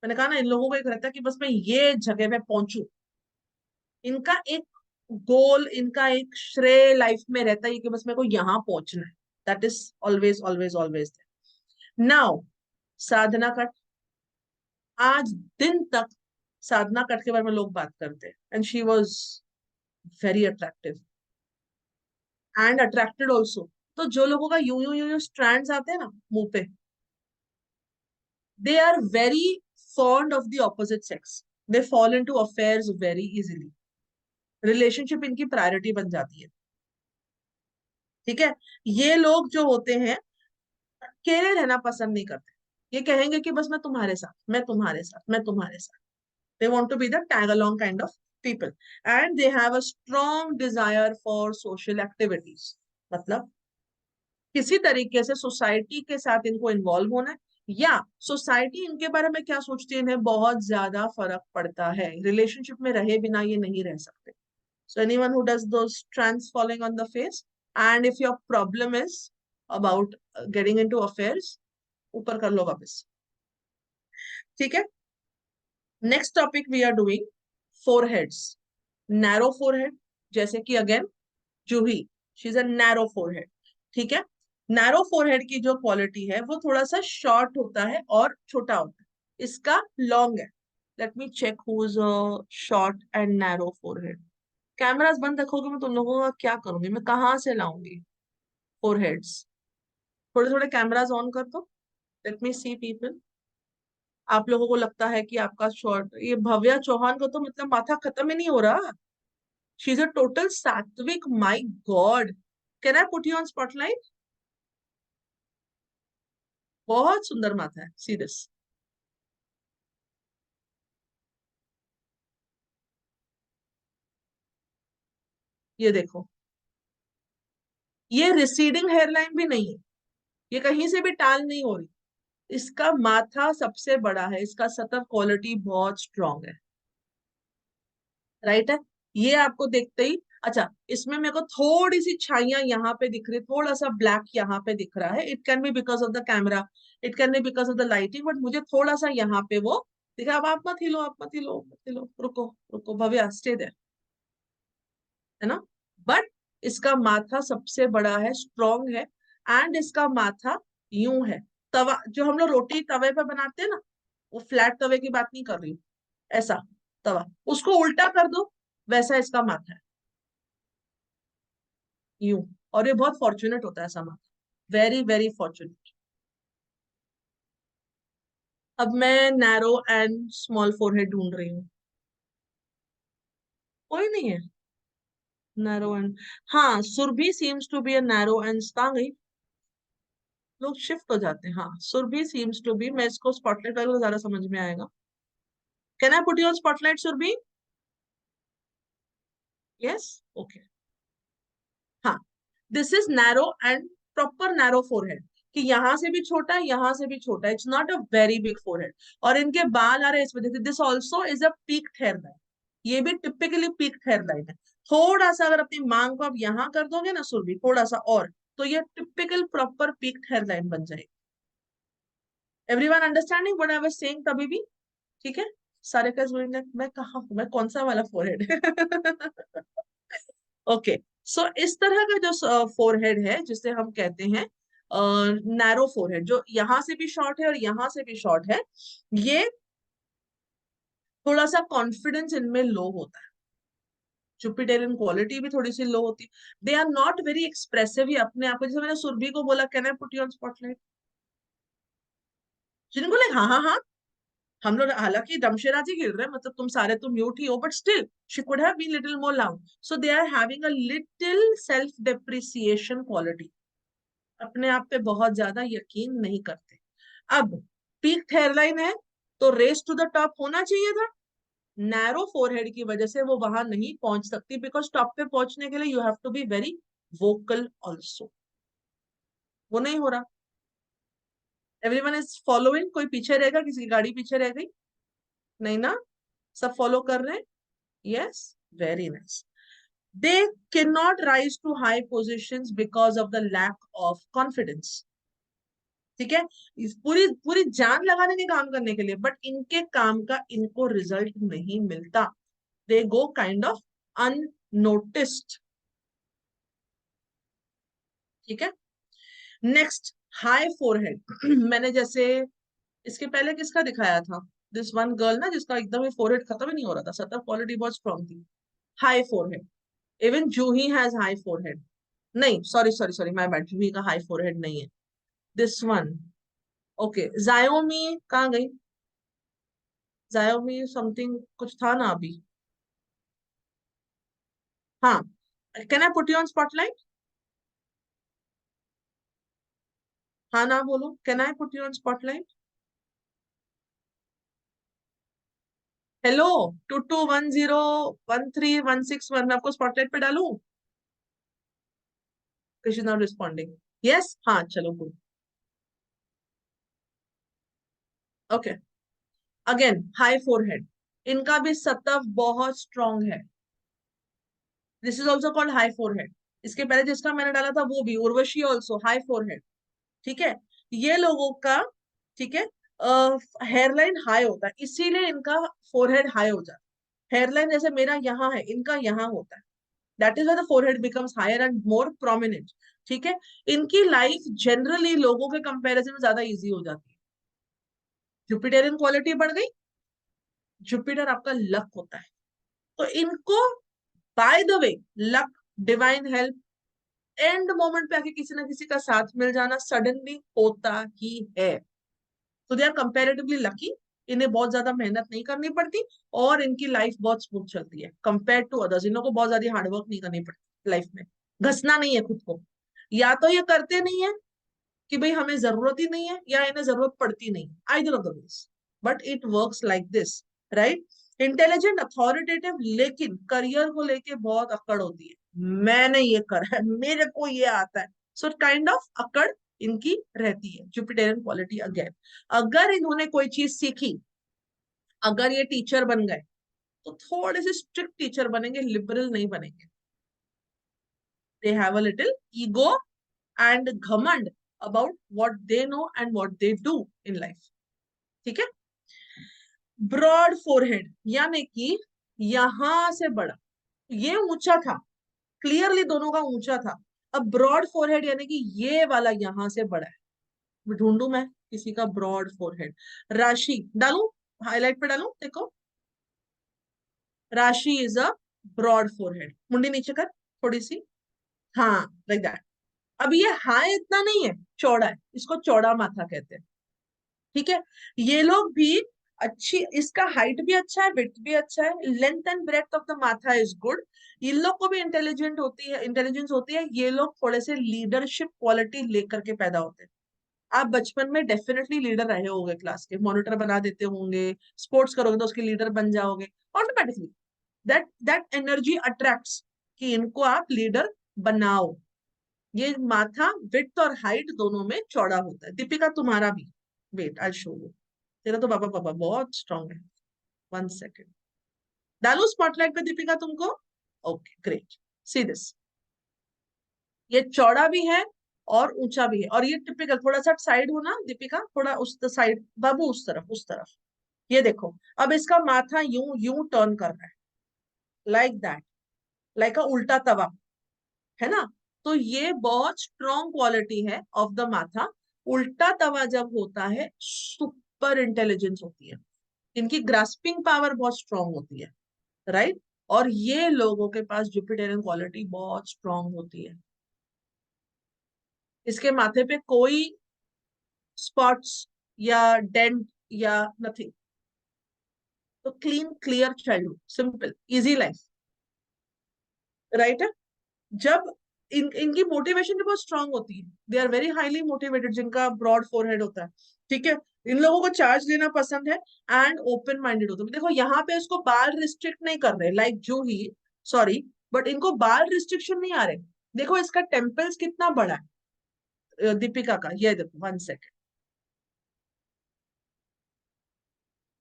मैंने कहा ना, इन लोगों को एक रहता है कि बस मैं ये जगह पे पहुंचू, इनका एक गोल, इनका एक श्रेय लाइफ में रहता है कि बस मेरे को यहां पहुंचना है। That is always always always. Now Sadhana cut, आज दिन तक साधना कट के बारे में लोग बात करते हैं, and she was very attractive and attracted also. तो जो लोगों का यूं यूं यूं यूं स्ट्रैंड्स आते हैं ना मुंह पे, they are very fond of the opposite sex. They fall into affairs very easily. Relationship इनकी प्रायोरिटी बन जाती है। ठीक है। ये लोग जो होते हैं अकेले रहना पसंद नहीं करते, ये कहेंगे कि बस मैं तुम्हारे साथ, मैं तुम्हारे साथ, मैं तुम्हारे साथ। They want to be the tag along kind of people, and they have a strong desire for social activities. मतलब किसी तरीके से सोसाइटी के साथ इनको इन्वॉल्व होना है, या सोसाइटी इनके बारे में क्या सोचती है इन्हें बहुत ज्यादा फर्क पड़ता है, रिलेशनशिप में रहे बिना ये नहीं रह सकते। So anyone who does those strands falling on the face, and if your problem is about getting into affairs, ऊपर कर लो वापस। ठीक है। Next topic we are doing foreheads. Narrow forehead, जैसे कि again Juhi, she is a narrow forehead. ठीक है। Narrow forehead की जो क्वालिटी है वो थोड़ा सा शॉर्ट होता है और छोटा होता है, इसका लॉन्ग है। Let me check who is short and narrow forehead. Cameras बंद रखोगे मैं तुम लोगों का क्या करूंगी, मैं कहाँ से लाऊंगी फोरहेड्स? थोड़े थोड़े कैमरास ऑन कर दो, लेट मी सी पीपल। आप लोगों को लगता है कि आपका शॉर्ट, ये भव्या चौहान का तो मतलब माथा खत्म ही नहीं हो रहा। शी इज अ टोटल सात्विक, my God. Can I put you on spotlight? बहुत सुंदर माथा है, सीरियस। ये देखो, ये रिसीडिंग हेयरलाइन भी नहीं है, ये कहीं से भी टाल नहीं हो रही। इसका माथा सबसे बड़ा है, इसका सतह क्वालिटी बहुत स्ट्रांग है। राइट है। ये आपको देखते ही, अच्छा इसमें मेरे को थोड़ी सी छाइयां यहाँ पे दिख रही, थोड़ा सा ब्लैक यहाँ पे दिख रहा है, it can be because of the camera, it can be because of the lighting, but मुझे थोड़ा सा यहाँ पे वो दिखा। अब आप मत हिलो, आप मत हिलो, मत हिलो, रुको रुको भव्या, स्टे देयर, है ना। बट इसका माथा सबसे बड़ा है, स्ट्रॉन्ग है, एंड इसका माथा यूं है। तवा जो हम लोग रोटी तवे पे बनाते हैं ना, वो फ्लैट तवे की बात नहीं कर रही हूँ, ऐसा तवा, उसको उल्टा कर दो, वैसा इसका माथा है, यूं। और ये बहुत फॉर्चुनेट होता है ऐसा माथा, वेरी वेरी फॉर्चुनेट। अब मैं नैरो एंड स्मॉल फोरहेड ढूंढ रही हूँ, कोई नहीं है। नैरो एंड, हाँ Surabhi seems to be a narrow end, कहाँ गई, लोग शिफ्ट हो जाते हैं। हाँ सुरभि सीम्स टू बी, मैं इसको स्पॉटलाइट करूँ तो ज्यादा समझ में आएगा। Can I put you on spotlight Surabhi? Yes, okay. हाँ, this is narrow and proper narrow forehead, कि यहां से भी छोटा है यहां से भी छोटा है, it's not a very big forehead. और इनके बाल आ रहे हैं इस वजह से, this also is a peaked hair line, ये भी टिपिकली पीक्ड हेयर लाइन है। थोड़ा सा अगर अपनी मांग को आप यहाँ कर दोगे ना सुरभि, थोड़ा सा और, तो ये typical proper peaked hair line बन जाएगी। Everyone understanding what I was saying तभी भी? ठीक है, सारे का मैं कहाँ हूँ, मैं कौन सा वाला फोरहेड? ओके, सो इस तरह का जो फोरहेड है जिसे हम कहते हैं नैरो फोरहेड, जो यहां से भी शॉर्ट है और यहां से भी शॉर्ट है, ये थोड़ा सा कॉन्फिडेंस इनमें लो होता है, जुपिटेरियन क्वालिटी भी थोड़ी सी लो होती है, they are not very expressive, ये अपने आप को, जैसे मैंने सुरभि को बोला can I put you on spotlight, जिनको लाइक हाँ हाँ हाँ, हम लोग हालांकि दमशेरा जी गिर रहे हैं, मतलब तुम सारे तो म्यूट ही हो, but still she could have been little more loud, so they are having a little self depreciation quality, अपने आप पे बहुत ज्यादा यकीन नहीं करते। अब पीक हेयरलाइन है तो रेस टू द टॉप होना चाहिए था, नैरो फोरहेड की वजह से वो वहां नहीं पहुंच सकती, बिकॉज टॉप पे पहुंचने के लिए you have to be very vocal also, वो नहीं हो रहा। Everyone is following? कोई पीछे रहेगा, किसी की गाड़ी पीछे रह गई? नहीं ना, सब फॉलो कर रहे हैं? Yes, very nice. They can not rise to high position because of the lack of confidence, ठीक है, इस पूरी पूरी जान लगाने के काम करने के लिए, बट इनके काम का इनको रिजल्ट नहीं मिलता, दे गो काइंड ऑफ अननोटिस्ड। ठीक है, नेक्स्ट, हाई फोरहेड। मैंने जैसे इसके पहले किसका दिखाया था, दिस वन गर्ल ना, जिसका एकदम ही फोरहेड खत्म ही नहीं हो रहा था, सतह क्वालिटी बहुत स्ट्रॉन्ग थी। High forehead, even Juhi has high forehead, नहीं sorry sorry sorry my bad, Juhi का हाई फोरहेड नहीं है, दिस वन। ओके, जायोमी कहाँ गई, जायोमी समथिंग कुछ था ना अभी, हाँ, can I put you on spotlight? हाँ ना बोलो, can I put you on spotlight? Hello, 22101316 मैं आपको स्पॉटलाइट पे डालूं? She is not responding. Yes, हाँ चलो good. Okay, again high forehead, इनका भी सतह बहुत स्ट्रॉन्ग है, this is also called high forehead. इसके पहले जिसका मैंने डाला था वो भी, उर्वशी ऑल्सो हाई फोरहेड। ठीक है, ये लोगों का, ठीक है, हेयरलाइन हाई होता है, इसीलिए इनका फोरहेड हाई हो जाता है। हेयरलाइन जैसे मेरा यहाँ है, इनका यहाँ होता है, that is why the forehead becomes higher and more prominent. ठीक है, इनकी लाइफ जनरली लोगों के कंपैरिजन में ज्यादा इजी हो जाती है, जुपिटेरियन क्वालिटी बढ़ गई, जुपिटर आपका लक होता है, तो इनको by the way luck, divine help, end moment पे आके किसी ना किसी का साथ मिल जाना सडनली होता ही है, तो दे आर कंपेरेटिवली लकी, इन्हें बहुत ज्यादा मेहनत नहीं करनी पड़ती, और इनकी लाइफ बहुत स्मूथ चलती है कंपेयर टू अदर्स, इन लोगों को बहुत ज्यादा हार्डवर्क नहीं करनी पड़ती लाइफ में, घसना नहीं है खुद को, या तो ये करते नहीं है कि भाई हमें जरूरत ही नहीं है, या इन्हें जरूरत पड़ती नहीं, either of the ways, but it works like this, right. Intelligent, authoritative, लेकिन करियर को लेके बहुत अकड़ होती है, मैंने ये करा है, मेरे को ये आता है, सो काइंड ऑफ अकड़ इनकी रहती है, जुपिटेरियन क्वालिटी अगेन। अगर इन्होंने कोई चीज सीखी, अगर ये टीचर बन गए, तो थोड़े से स्ट्रिक्ट टीचर बनेंगे, लिबरल नहीं बनेंगे, they have a little ego and घमंड about what they know and what they do in life. ठीक है, ब्रॉड फोरहेड, यानी कि यहां से बड़ा, ये ऊंचा था, क्लियरली दोनों का ऊंचा था, अब ब्रॉड फोरहेड यानी कि ये वाला यहां से बड़ा है, ढूंढू मैं किसी का ब्रॉड फोरहेड, राशि डालू, हाईलाइट पे डालू, देखो, राशि इज अ ब्रॉड फोरहेड, मुंडी नीचे कर थोड़ी सी, हाँ लाइक दैट। अब ये हाई इतना नहीं है, चौड़ा है, इसको चौड़ा माथा कहते हैं। ठीक है, ये लोग भी अच्छी, इसका हाइट भी अच्छा है, विड्थ भी अच्छा है, length and breadth of the matha is good. इन लोग को भी इंटेलिजेंस होती है। ये लोग थोड़े से लीडरशिप क्वालिटी लेकर के पैदा होते हैं। आप बचपन में डेफिनेटली लीडर रहे होंगे, क्लास के मॉनिटर बना देते होंगे, स्पोर्ट्स करोगे तो उसके लीडर बन जाओगे automatically. That that energy attracts कि इनको आप लीडर बनाओ। ये माथा विड्थ और हाइट दोनों में चौड़ा होता है। दीपिका तुम्हारा भी, वेट आई शो यू। तेरा तो बाबा बाबा बहुत स्ट्रांग है। वन सेकेंड, डालू स्पॉटलाइट पे दीपिका तुमको। Okay great, see this. ये चौड़ा भी है और ऊंचा भी है, और ये टिपिकल। थोड़ा सा साइड हो ना दीपिका, थोड़ा उस साइड बाबू, उस तरफ उस तरफ। ये देखो, अब इसका माथा यूं यूं टर्न कर रहा है, लाइक दैट, लाइक अ उल्टा तवा, है ना। तो ये बहुत स्ट्रॉन्ग क्वालिटी है ऑफ द माथा। उल्टा तवा जब होता है, सुपर इंटेलिजेंस होती है, इनकी ग्रास्पिंग पावर बहुत स्ट्रांग होती है, राइट। और ये लोगों के पास जुपिटेरियन क्वालिटी बहुत स्ट्रांग होती है। इसके माथे पे कोई स्पॉट्स या डेंट या नथिंग। तो clean clear childhood, simple easy life, right है। जब इनकी मोटिवेशन भी बहुत स्ट्रांग होती है, they are very highly motivated, जिनका ब्रॉड फोरहेड होता है, ठीक है। इन लोगों को चार्ज लेना पसंद है एंड ओपन माइंडेड होते हैं। देखो यहाँ पे इसको बाल रिस्ट्रिक्ट नहीं कर रहे लाइक जूही, सॉरी, बट इनको बाल रिस्ट्रिक्शन नहीं आ रहे। देखो इसका टेम्पल्स कितना बड़ा है दीपिका का, ये देखो, one second.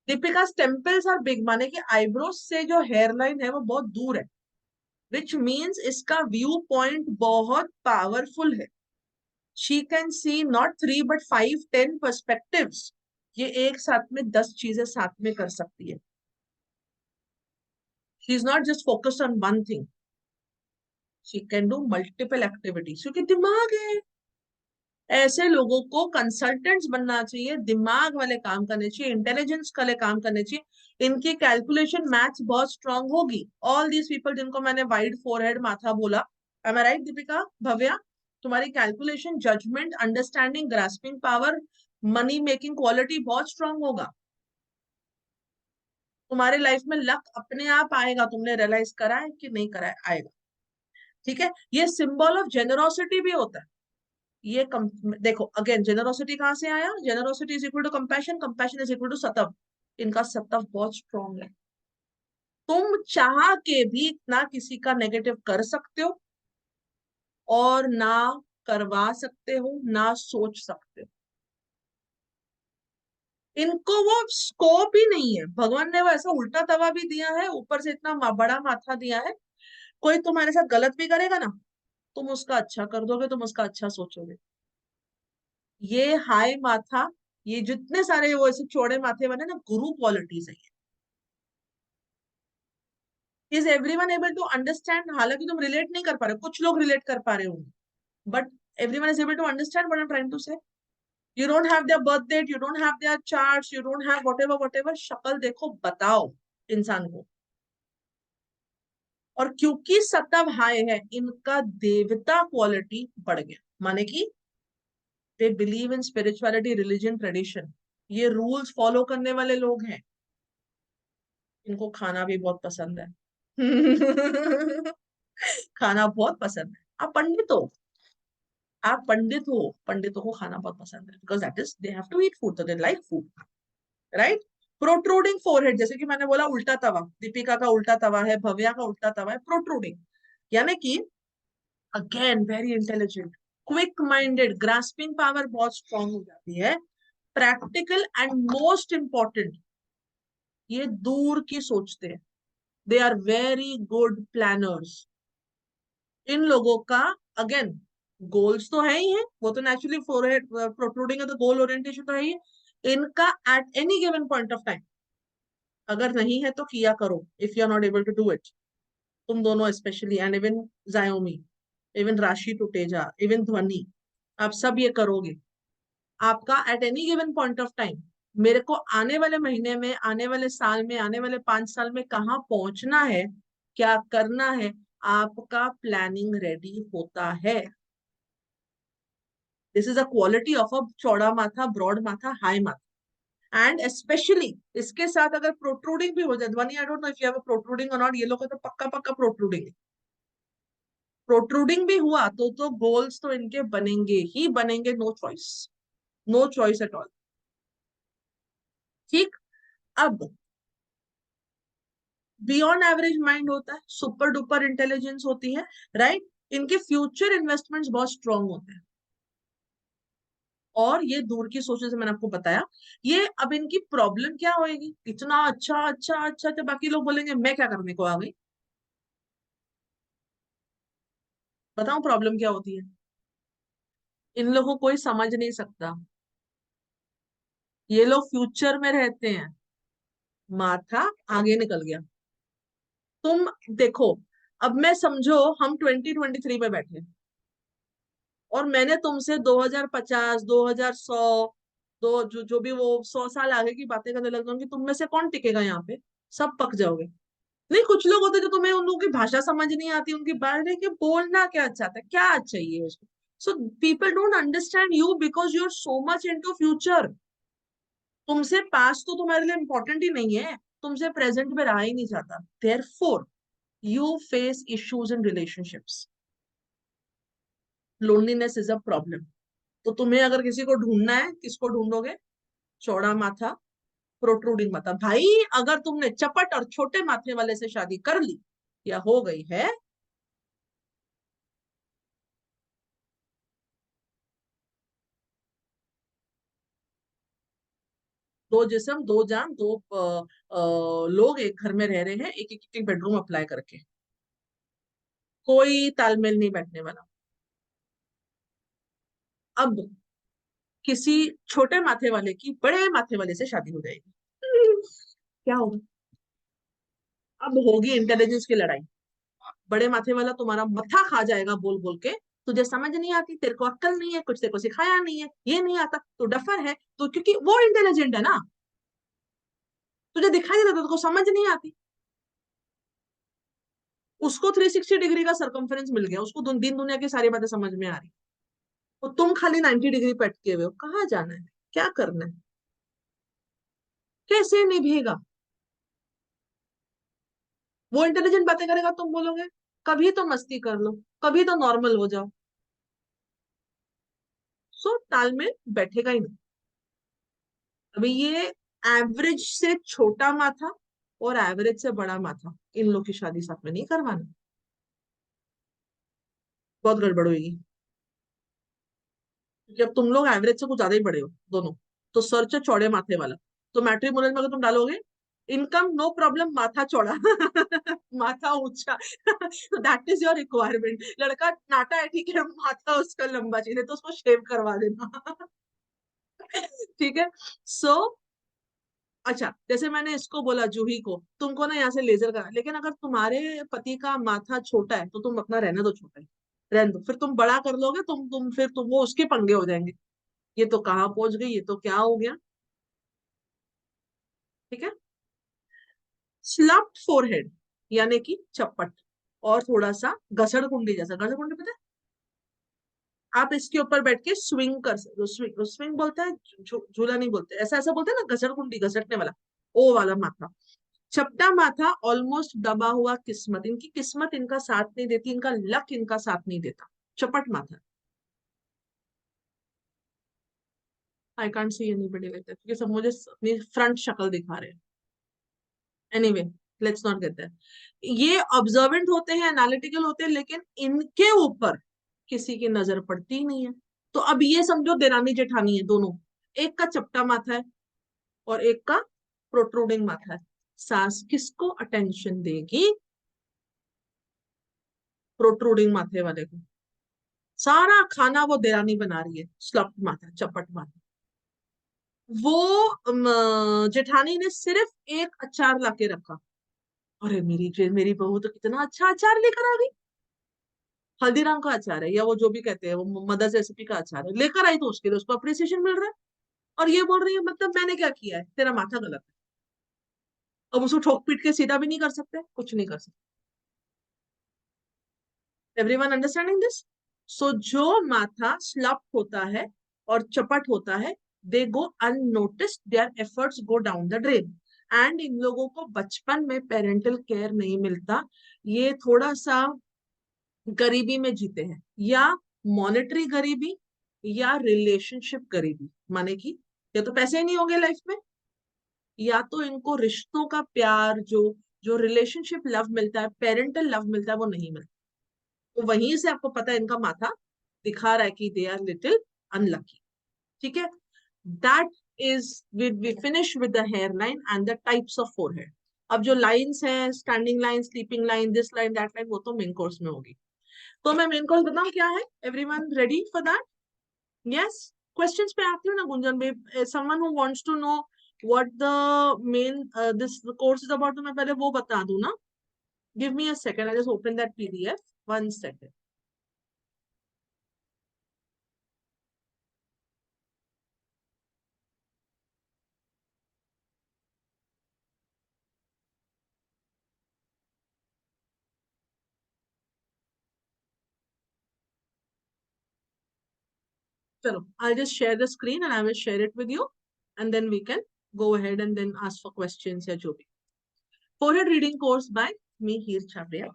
Deepika temples are big, माने कि आईब्रोज से जो हेयर लाइन है वो बहुत दूर है, विच मीन्स इसका व्यू पॉइंट बहुत पावरफुल है। She can see not 3 but 5 10 perspectives. ये एक साथ में 10 चीजें साथ में कर सकती है। She is not just focused on one thing, she can do multiple activities, क्योंकि दिमाग है। ऐसे लोगों को कंसल्टेंट्स बनना चाहिए, दिमाग वाले काम करने चाहिए, इंटेलिजेंस वाले काम करने चाहिए। इनकी कैलकुलेशन मैथ्स बहुत स्ट्रांग होगी। ऑल दीज पीपल जिनको मैंने वाइड फोरहेड माथा बोला, am I right Deepika, Bhavya, तुम्हारी calculation, judgement, understanding, grasping power, money making quality बहुत स्ट्रांग होगा। तुम्हारे लाइफ में लक अपने आप आएगा, तुमने रियलाइज करा है कि नहीं करा है, आएगा, ठीक है। ये सिंबल ऑफ जेनरोसिटी भी होता है। ये देखो अगेन, जेनरोसिटी कहाँ से आया, generosity is equal to compassion, compassion is equal to सतव। इनका सतव बहुत स्ट्रॉन्ग है। तुम चाह के भी ना किसी का नेगेटिव कर सकते हो और ना करवा सकते हो, ना सोच सकते हो। इनको वो स्कोप ही नहीं है। भगवान ने वो ऐसा उल्टा तवा भी दिया है, ऊपर से इतना बड़ा माथा दिया है। कोई तुम्हारे साथ गलत भी करेगा ना, तुम उसका अच्छा कर दोगे, तुम उसका अच्छा सोचोगे। ये हाई माथा, ये जितने सारे वो ऐसे चौड़े माथे बने ना, गुरु क्वालिटीज है। Is everyone able to understand? हालांकि तुम रिलेट नहीं कर पा रहे, कुछ लोग रिलेट कर पा रहे होंगे, but everyone is able to understand what I am trying to say. You don't have their birth date, you don't have their charts, you don't have whatever, शक्ल देखो, बताओ इंसान को। और क्योंकि सतव हाई है, इनका देवता क्वालिटी बढ़ गया, माने कि they believe in spirituality, religion, tradition. ये रूल्स फॉलो करने वाले लोग हैं। इनको खाना भी बहुत पसंद है। खाना बहुत पसंद है। आप पंडित हो, आप पंडित हो, पंडितों को खाना बहुत पसंद है, because that is they have to eat food, तो they like food, right. Protruding forehead, जैसे कि मैंने बोला उल्टा तवा, दीपिका का उल्टा तवा है, भव्या का उल्टा तवा है, प्रोट्रूडिंग, यानी कि again very intelligent, quick minded, grasping power बहुत स्ट्रांग हो जाती है। प्रैक्टिकल एंड मोस्ट इंपॉर्टेंट, ये दूर की सोचते हैं। They are very good planners. इन लोगों का अगेन गोल्स तो है ही है, वो तो नेचुरली फोरहेड प्रोट्रूडिंग है तो गोल ओरिएंटेशन तो है ही है। इनका at any given point of time, अगर नहीं है तो किया करो, if you are not able to do it. तुम दोनों specially, and even Jayomi, even Rashi Tuteja, even Dhwani, आप सब ये करोगे। आपका at any given point of time, मेरे को आने वाले महीने में, आने वाले साल में, आने वाले 5 साल में कहाँ पहुंचना है, क्या करना है, आपका प्लानिंग रेडी होता है। This is a quality of a चौड़ा माथा, ब्रॉड माथा, हाई माथा। एंड स्पेशली इसके साथ अगर प्रोट्रूडिंग भी हो जाए, ध्वनि, I don't know if you have a protruding और नॉट, ये लोग का तो पक्का पक्का प्रोट्रूडिंग है। प्रोट्रूडिंग भी हुआ तो गोल्स तो इनके बनेंगे ही बनेंगे, no choice, no choice at all. ठीक। अब बियॉन्ड एवरेज माइंड होता है, सुपर डुपर इंटेलिजेंस होती है, राइट। इनके फ्यूचर इन्वेस्टमेंट्स बहुत स्ट्रांग होते हैं, और ये दूर की सोच, से मैंने आपको बताया। ये अब इनकी प्रॉब्लम क्या होएगी, इतना अच्छा अच्छा अच्छा तो बाकी लोग बोलेंगे मैं क्या करने को आ गई। बताऊं प्रॉब्लम क्या होती है, इन लोगों को कोई समझ नहीं सकता। ये लोग फ्यूचर में रहते हैं, माथा आगे निकल गया। तुम देखो, अब मैं समझो हम 2023 में बैठे, और मैंने तुमसे 2050 2100 जो भी वो 100 साल आगे की बातें करने लग जाऊंगी, तुम में से कौन टिकेगा यहाँ पे? सब पक जाओगे। नहीं, कुछ लोग होते हैं जो तुम्हें उन लोगों की भाषा समझ नहीं आती, उनकी बात है कि बोलना क्या चाहता है, क्या चाहिए उसको। So people don't understand you because you are so much into future. तुमसे पास्ट तो तुम्हारे लिए इंपॉर्टेंट ही नहीं है, तुमसे प्रेजेंट में रहा ही नहीं जाता। Therefore you face issues in relationships, loneliness is a problem. तो तुम्हें अगर किसी को ढूंढना है, किसको ढूंढोगे? चौड़ा माथा, प्रोट्रूडिंग माथा। भाई अगर तुमने चपट और छोटे माथे वाले से शादी कर ली या हो गई है, दो जिस्म दो जान दो लोग एक घर में रह रहे हैं, एक एक एक बेडरूम अप्लाई करके, कोई तालमेल नहीं बैठने वाला। अब किसी छोटे माथे वाले की बड़े माथे वाले से शादी हो जाएगी, क्या होगा? अब होगी इंटेलिजेंस की लड़ाई। बड़े माथे वाला तुम्हारा मत्था खा जाएगा बोल बोल के, तुझे समझ नहीं आती, तेरे को अक्ल नहीं है, कुछ तेरे को सिखाया नहीं है, ये नहीं आता, तो डफर है। तो क्योंकि वो इंटेलिजेंट है ना, तुझे दिखाई नहीं देता, तुझको समझ नहीं आती। उसको 360 डिग्री का सरकमफेरेंस मिल गया, उसको दिन दुनिया की सारी बातें समझ में आ रही। तो तुम खाली 90 डिग्री पे अटके हुए हो, कहाँ जाना है, क्या करना है, कैसे निभेगा? वो इंटेलिजेंट बातें करेगा, तुम बोलोगे कभी तो मस्ती कर लो, कभी तो नॉर्मल हो जाओ। सो तालमेल बैठेगा ही नहीं। अभी ये एवरेज से छोटा माथा और एवरेज से बड़ा माथा, इन लोग की शादी साथ में नहीं करवाना, बहुत गड़बड़ होगी। जब तुम लोग एवरेज से कुछ ज्यादा ही बड़े हो दोनों, तो सर्च है चौड़े माथे वाला। तो मैट्रिमोनियल में अगर तुम डालोगे इनकम नो प्रॉब्लम, माथा चौड़ा माथा ऊंचा, दैट इज योर रिक्वायरमेंट। लड़का नाटा है, ठीक है, माथा उसका लंबा चाहिए तो उसको शेव करवा देना। ठीक है। सो अच्छा, जैसे मैंने इसको बोला जूही को, तुमको ना यहाँ से लेजर करना, लेकिन अगर तुम्हारे पति का माथा छोटा है तो तुम अपना रहने दो छोटा ही, रहने दो। फिर तुम बड़ा कर लोगे, तुम फिर तुम वो उसके पंगे हो जाएंगे, ये तो कहाँ पहुंच गई, ये तो क्या हो गया। ठीक है। स्लप्ड फोरहेड यानी कि चपट, और थोड़ा सा घसड़ कुंडी जैसा। घसड़ कुंडी पता है? आप इसके ऊपर बैठ के स्विंग कर सकते हो, स्विंग स्विंग बोलते हैं, झूला नहीं बोलते, ऐसा ऐसा बोलते हैं ना, घसड़ कुंडी, घसटने वाला, ओ वाला माथा। चपटा माथा ऑलमोस्ट दबा हुआ किस्मत, इनकी किस्मत इनका साथ नहीं देती, इनका लक इनका साथ नहीं देता। चपट माथा। I can't see anybody like that, क्योंकि सब मुझे अपनी फ्रंट शक्ल दिखा रहे हैं। Anyway, let's not get that. ये ऑब्जर्वेंट होते हैं, एनालिटिकल होते हैं, लेकिन इनके ऊपर किसी की नजर पड़ती ही नहीं है। तो अब ये समझो देरानी जेठानी है दोनों, एक का चपटा माथा है और एक का प्रोट्रूडिंग माथा है। सास किसको अटेंशन देगी? प्रोट्रूडिंग माथे वाले को। सारा खाना वो देरानी बना रही है, स्लप माथा, चपट माथा। वो जेठानी ने सिर्फ एक अचार लाके रखा, अरे मेरी बहू तो कितना अच्छा अचार लेकर आ गई, हल्दीराम का अचार है या वो जो भी कहते हैं, वो मदर्स रेसिपी का अचार है, लेकर आई तो उसके लिए उसको अप्रिसिएशन मिल रहा है। और ये बोल रही है मतलब मैंने क्या किया है, तेरा माथा गलत है। अब उसको ठोक पीट के सीधा भी नहीं कर सकते, कुछ नहीं कर सकते। Everyone understanding this? सो जो माथा स्लप होता है और चपट होता है, they go unnoticed, their efforts go down the drain. And इन लोगों को बचपन में पेरेंटल केयर नहीं मिलता, ये थोड़ा सा गरीबी में जीते हैं, या मॉनेटरी गरीबी या रिलेशनशिप गरीबी, माने कि या तो पैसे ही नहीं होंगे लाइफ में, या तो इनको रिश्तों का प्यार, जो जो रिलेशनशिप लव मिलता है, पेरेंटल लव मिलता है, वो नहीं मिलता। तो वहीं से आपको पता है इनका माथा दिखा रहा है कि दे आर लिटिल अनलकी। ठीक है, that is we finish with the hair line and the types of forehead. अब जो लाइंस है, standing line, sleeping line, this line, that line, वो तो मेन कोर्स में होगी। तो मैं मेन कोर्स बताऊं क्या है? Everyone ready for that? Yes, questions पे आती हूँ ना गुंजन भाई, someone who wants to know what the main this course is about, तो मैं पहले वो बता दूं ना। Give me a second, I just open that PDF, one second. चलो, I'll just share the screen and I will share it with you, and then we can go ahead and then ask for questions या जो भी। Forehead reading course by me, Heer Chhabria.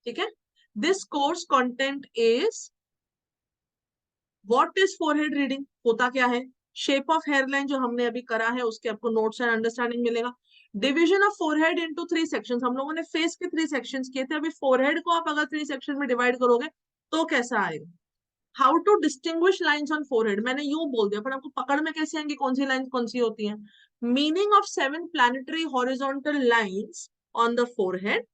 ठीक है, this course content is what is forehead reading, होता क्या है, shape of hairline जो हमने अभी करा है उसके आपको नोट्स एंड अंडरस्टैंडिंग मिलेगा। Division of forehead into 3 sections, हम लोगों ने फेस के 3 सेक्शंस किए थे, अभी फोरहेड को आप अगर 3 सेक्शन में डिवाइड करोगे तो कैसा आएगा। How to distinguish lines on forehead, मैंने यूं बोल दिया, पर आपको पकड़ में कैसे आएंगी कौन सी लाइन कौन सी होती है। Meaning of 7 planetary horizontal lines on the forehead,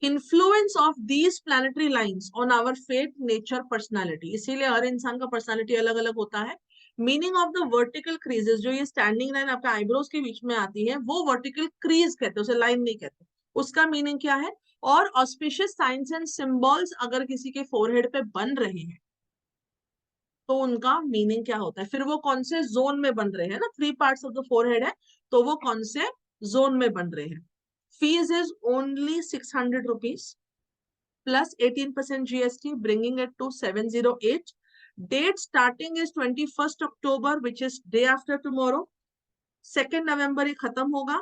influence of these planetary lines on our fate, nature, personality, इसीलिए हर इंसान का पर्सनालिटी अलग अलग होता है। Meaning of the vertical creases, जो ये स्टैंडिंग लाइन आपके आईब्रोज के बीच में आती है वो वर्टिकल क्रीज कहते हैं, उसे लाइन नहीं कहते, उसका मीनिंग क्या है। और ऑस्पिशियस साइंस एंड सिंबल्स अगर किसी के फोरहेड पे बन रहे हैं तो उनका मीनिंग क्या होता है, फिर वो कौन से जोन में बन रहे हैं ना, 3 पार्ट्स ऑफ द फोरहेड है, तो वो कौन से जोन में बन रहे हैं। Fees is only 600 rupees plus 18% GST, bringing it to 708. Date starting is 21st October, which is day after tomorrow. 2nd November ये खत्म होगा।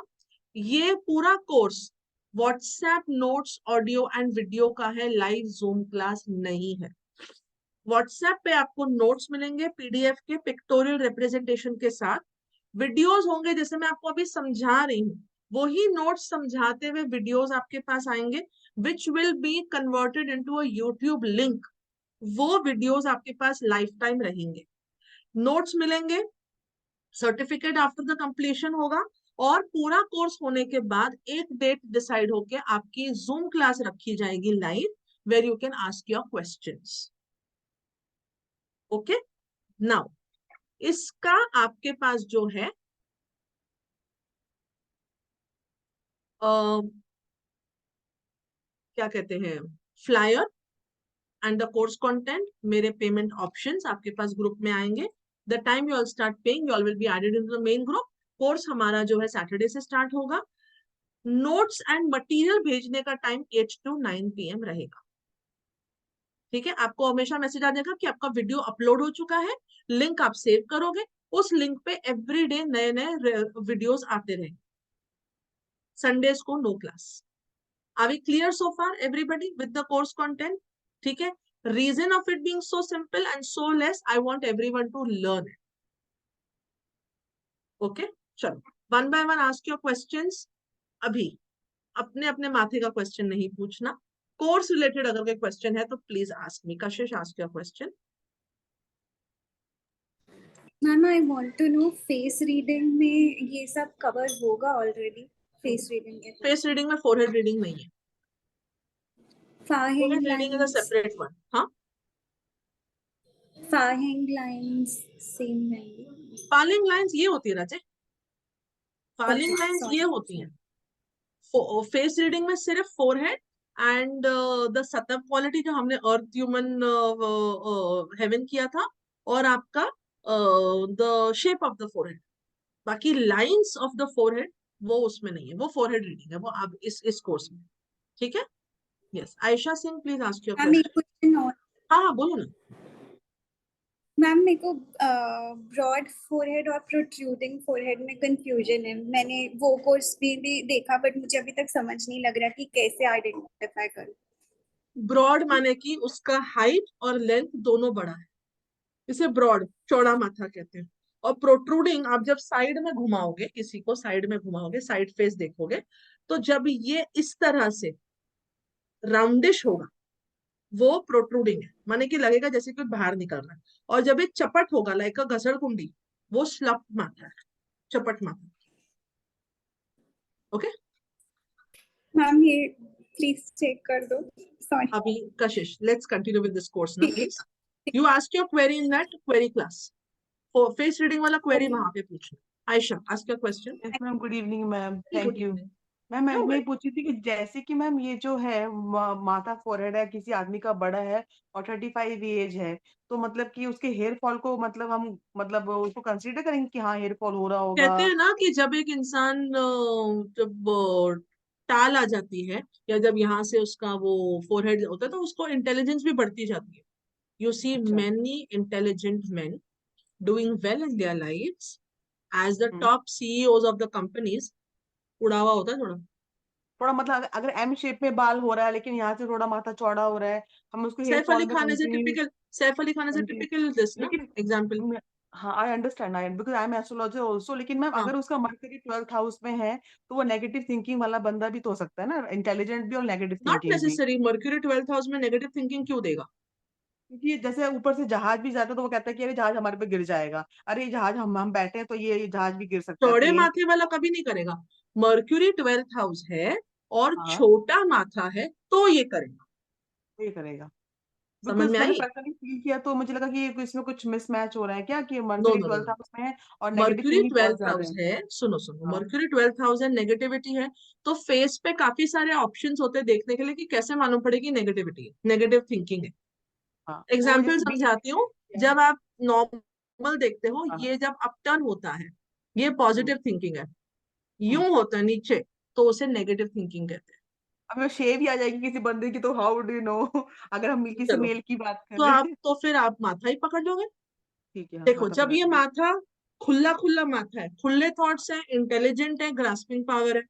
ये पूरा course WhatsApp notes, audio and video का है, लाइव जूम क्लास नहीं है। व्हाट्सएप पे आपको नोट्स मिलेंगे पीडीएफ के पिक्टोरियल रिप्रेजेंटेशन के साथ, वीडियोस होंगे जैसे मैं आपको अभी समझा रही हूँ, वही नोट्स समझाते हुए वीडियोस आपके पास आएंगे, which will be converted into a YouTube link. वो वीडियोस आपके पास लाइफ टाइम रहेंगे, नोट्स मिलेंगे, सर्टिफिकेट आफ्टर द कंप्लीशन होगा, और पूरा कोर्स होने के बाद एक डेट डिसाइड होके आपकी जूम क्लास रखी जाएगी live, where you can ask your questions. Okay, now इसका आपके पास जो है क्या कहते हैं, flyer and the course content, मेरे पेमेंट ऑप्शंस आपके पास ग्रुप में आएंगे। The time you all start paying, you all will be added in the main group. Course हमारा जो है सैटरडे से स्टार्ट होगा। नोट्स एंड मटेरियल भेजने का टाइम 8 to 9 PM रहेगा। ठीक है, आपको हमेशा मैसेज आ जाएगा कि आपका वीडियो अपलोड हो चुका है, लिंक आप सेव करोगे, उस लिंक पे एवरीडे नए नए वीडियोस आते रहेंगे। संडेज को no class. Are we clear so far, everybody, with the course content? ठीक है, reason of it being so simple and so less, I want everyone to learn it. Okay, चलो, one by one ask your questions. अभी अपने अपने माथे का question नहीं पूछना, कोर्स रिलेटेड अगर कोई क्वेश्चन है तो please ask me. Kashish, ask your question. Ma'am I want to know face reading में ये सब कवर होगा ऑलरेडी? फेस रीडिंग के फेस रीडिंग में फोरहेड रीडिंग नहीं है, फाहिंग forehead reading is a separate one. हाँ, फाहिंग लाइंस सेम नहीं? फालिंग लाइंस ये होती है Raje, falling Okay, lines sorry. ये होती हैं। फेस रीडिंग में सिर्फ फोरहेड एंड द सतह क्वालिटी जो हमने अर्थ ह्यूमन हेवन किया था, और आपका the shape of the forehead, बाकी लाइंस ऑफ द फोरहेड वो उसमें नहीं है, वो फोरहेड रीडिंग है, वो आप इस कोर्स में। ठीक है, yes. Ayesha Singh, please ask your ma'am एक क्वेश्चन। क्वेश्चन और, हाँ हाँ, बोलो ना। मैम मेरे को ब्रॉड फोरहेड और प्रोट्रूडिंग फोरहेड में कंफ्यूजन है। मैंने वो कोर्स भी देखा बट मुझे अभी तक समझ नहीं लग रहा कि कैसे आइडेंटिफाई करूं। ब्रॉड माने कि उसका हाइट और लेंथ दोनों बड़ा है, इसे ब्रॉड चौड़ा माथा कहते हैं। और प्रोट्रूडिंग, आप जब साइड में घुमाओगे, किसी को साइड में घुमाओगे, साइड फेस देखोगे, तो जब ये इस तरह से राउंडिश होगा, वो प्रोट्रूडिंग है, माने कि लगेगा जैसे कोई बाहर निकल रहा है। और जब ये चपट होगा, लाइक अ घसड़ कुंडी, वो स्लप माथा है, चपट माथा। ओके। मैम ये प्लीज चेक कर दो। सॉरी। अभी कशिश, let's continue with this course ना ठीक है। Please. You ask your query in that query class, face reading वाला क्वेरी ओके। वहां पे पूछना। Ayesha, ask your question. Yes ma'am, good evening ma'am, very good thank you. Evening. Ma'am मैं no मैं ये वेरी। पूछ रही थी कि जैसे कि मैम ये जो है माथा फोरहेड है, किसी आदमी का बड़ा है और 35 एज है, तो मतलब कि उसके हेयर फॉल को मतलब हम मतलब उसको कंसीडर करेंगे कि हाँ हेयर फॉल हो रहा होगा। कहते हैं ना कि जब एक इंसान जब टाल आ जाती है, या जब यहाँ से उसका वो फोरहेड होता है, तो उसको इंटेलिजेंस भी बढ़ती जाती है। यू सी अच्छा। Many intelligent men doing well in their lives as the hmm. top CEOs of the companies। उड़ा हुआ होता है थोड़ा। थोड़ा मतलब अगर एम शेप में बाल हो रहा है लेकिन यहाँ से थोड़ा माथा चौड़ा हो रहा है, हम उसको हेयर सैफ अली फॉल में Khan is a continue typical, Saif Ali Khan is a continue typical this ना लेकिन एग्जाम्पल। हाँ I understand, I because I am astrologer also, लेकिन मैम हाँ, अगर उसका मर्करी 12th हाउस में है तो वो नेगेटिव थिंकिंग वाला बंदा भी तो हो सकता है ना, इंटेलिजेंट भी और नेगेटिव नॉट थिंकिंग भी। नेसेसरी। मर्क्यूरी 12th हाउस में नेगेटिव थिंकिंग क्यों देगा? क्योंकि जैसे ऊपर से जहाज भी जाता है तो वो कहता है कि अरे जहाज हमारे पे गिर जाएगा, अरे ये जहाज हम बैठे हैं तो ये जहाज भी गिर सकता है, चौड़े प्लेन। माथे वाला कभी नहीं करेगा। मर्क्यूरी 12th हाउस है और हाँ छोटा माथा है, तो ये करेगा। तो ये करेगा। समझ बिकॉज में मैंने आई? पर्सनली फील किया तो मुझे लगा कि ये इसमें कुछ मिसमैच हो रहा है क्या, कि no mercury no no 12th no. House में है और नेगेटिव मर्क्यूरी थिंकिंग बहुत 12th ज्यादा हाउस है। है, सुनो सुनो, हाँ। मर्क्यूरी 12th हाउस है, नेगेटिविटी है। तो फेस पे काफी सारे ऑप्शंस होते हैं देखने के लिए कि कैसे मालूम पड़ेगी नेगेटिविटी है, नेगेटिव थिंकिंग है। हाँ तो एग्जाम्पल जैसे बी। समझाती हूँ। जब आप नॉर्मल देखते हो, हाँ। ये जब अपटर्न होता है, ये हम्म। पॉजिटिव थिंकिंग है। हम्म। यूं होता है नीचे, तो उसे नेगेटिव थिंकिंग कहते अब मैं शेव ही आ जाएगी किसी बंदे की तो हाउ डू यू नो अगर हम हैं। किसी चलो, मेल की बात कर तो रहे आप हैं। तो फिर आप माथा ही पकड़ लोगे। ठीक है, हाँ देखो, माथा जब पकड़ ये लिया। माथा खुला खुला माथा है, खुले थॉट्स है, इंटेलिजेंट है, ग्रास्पिंग पावर है।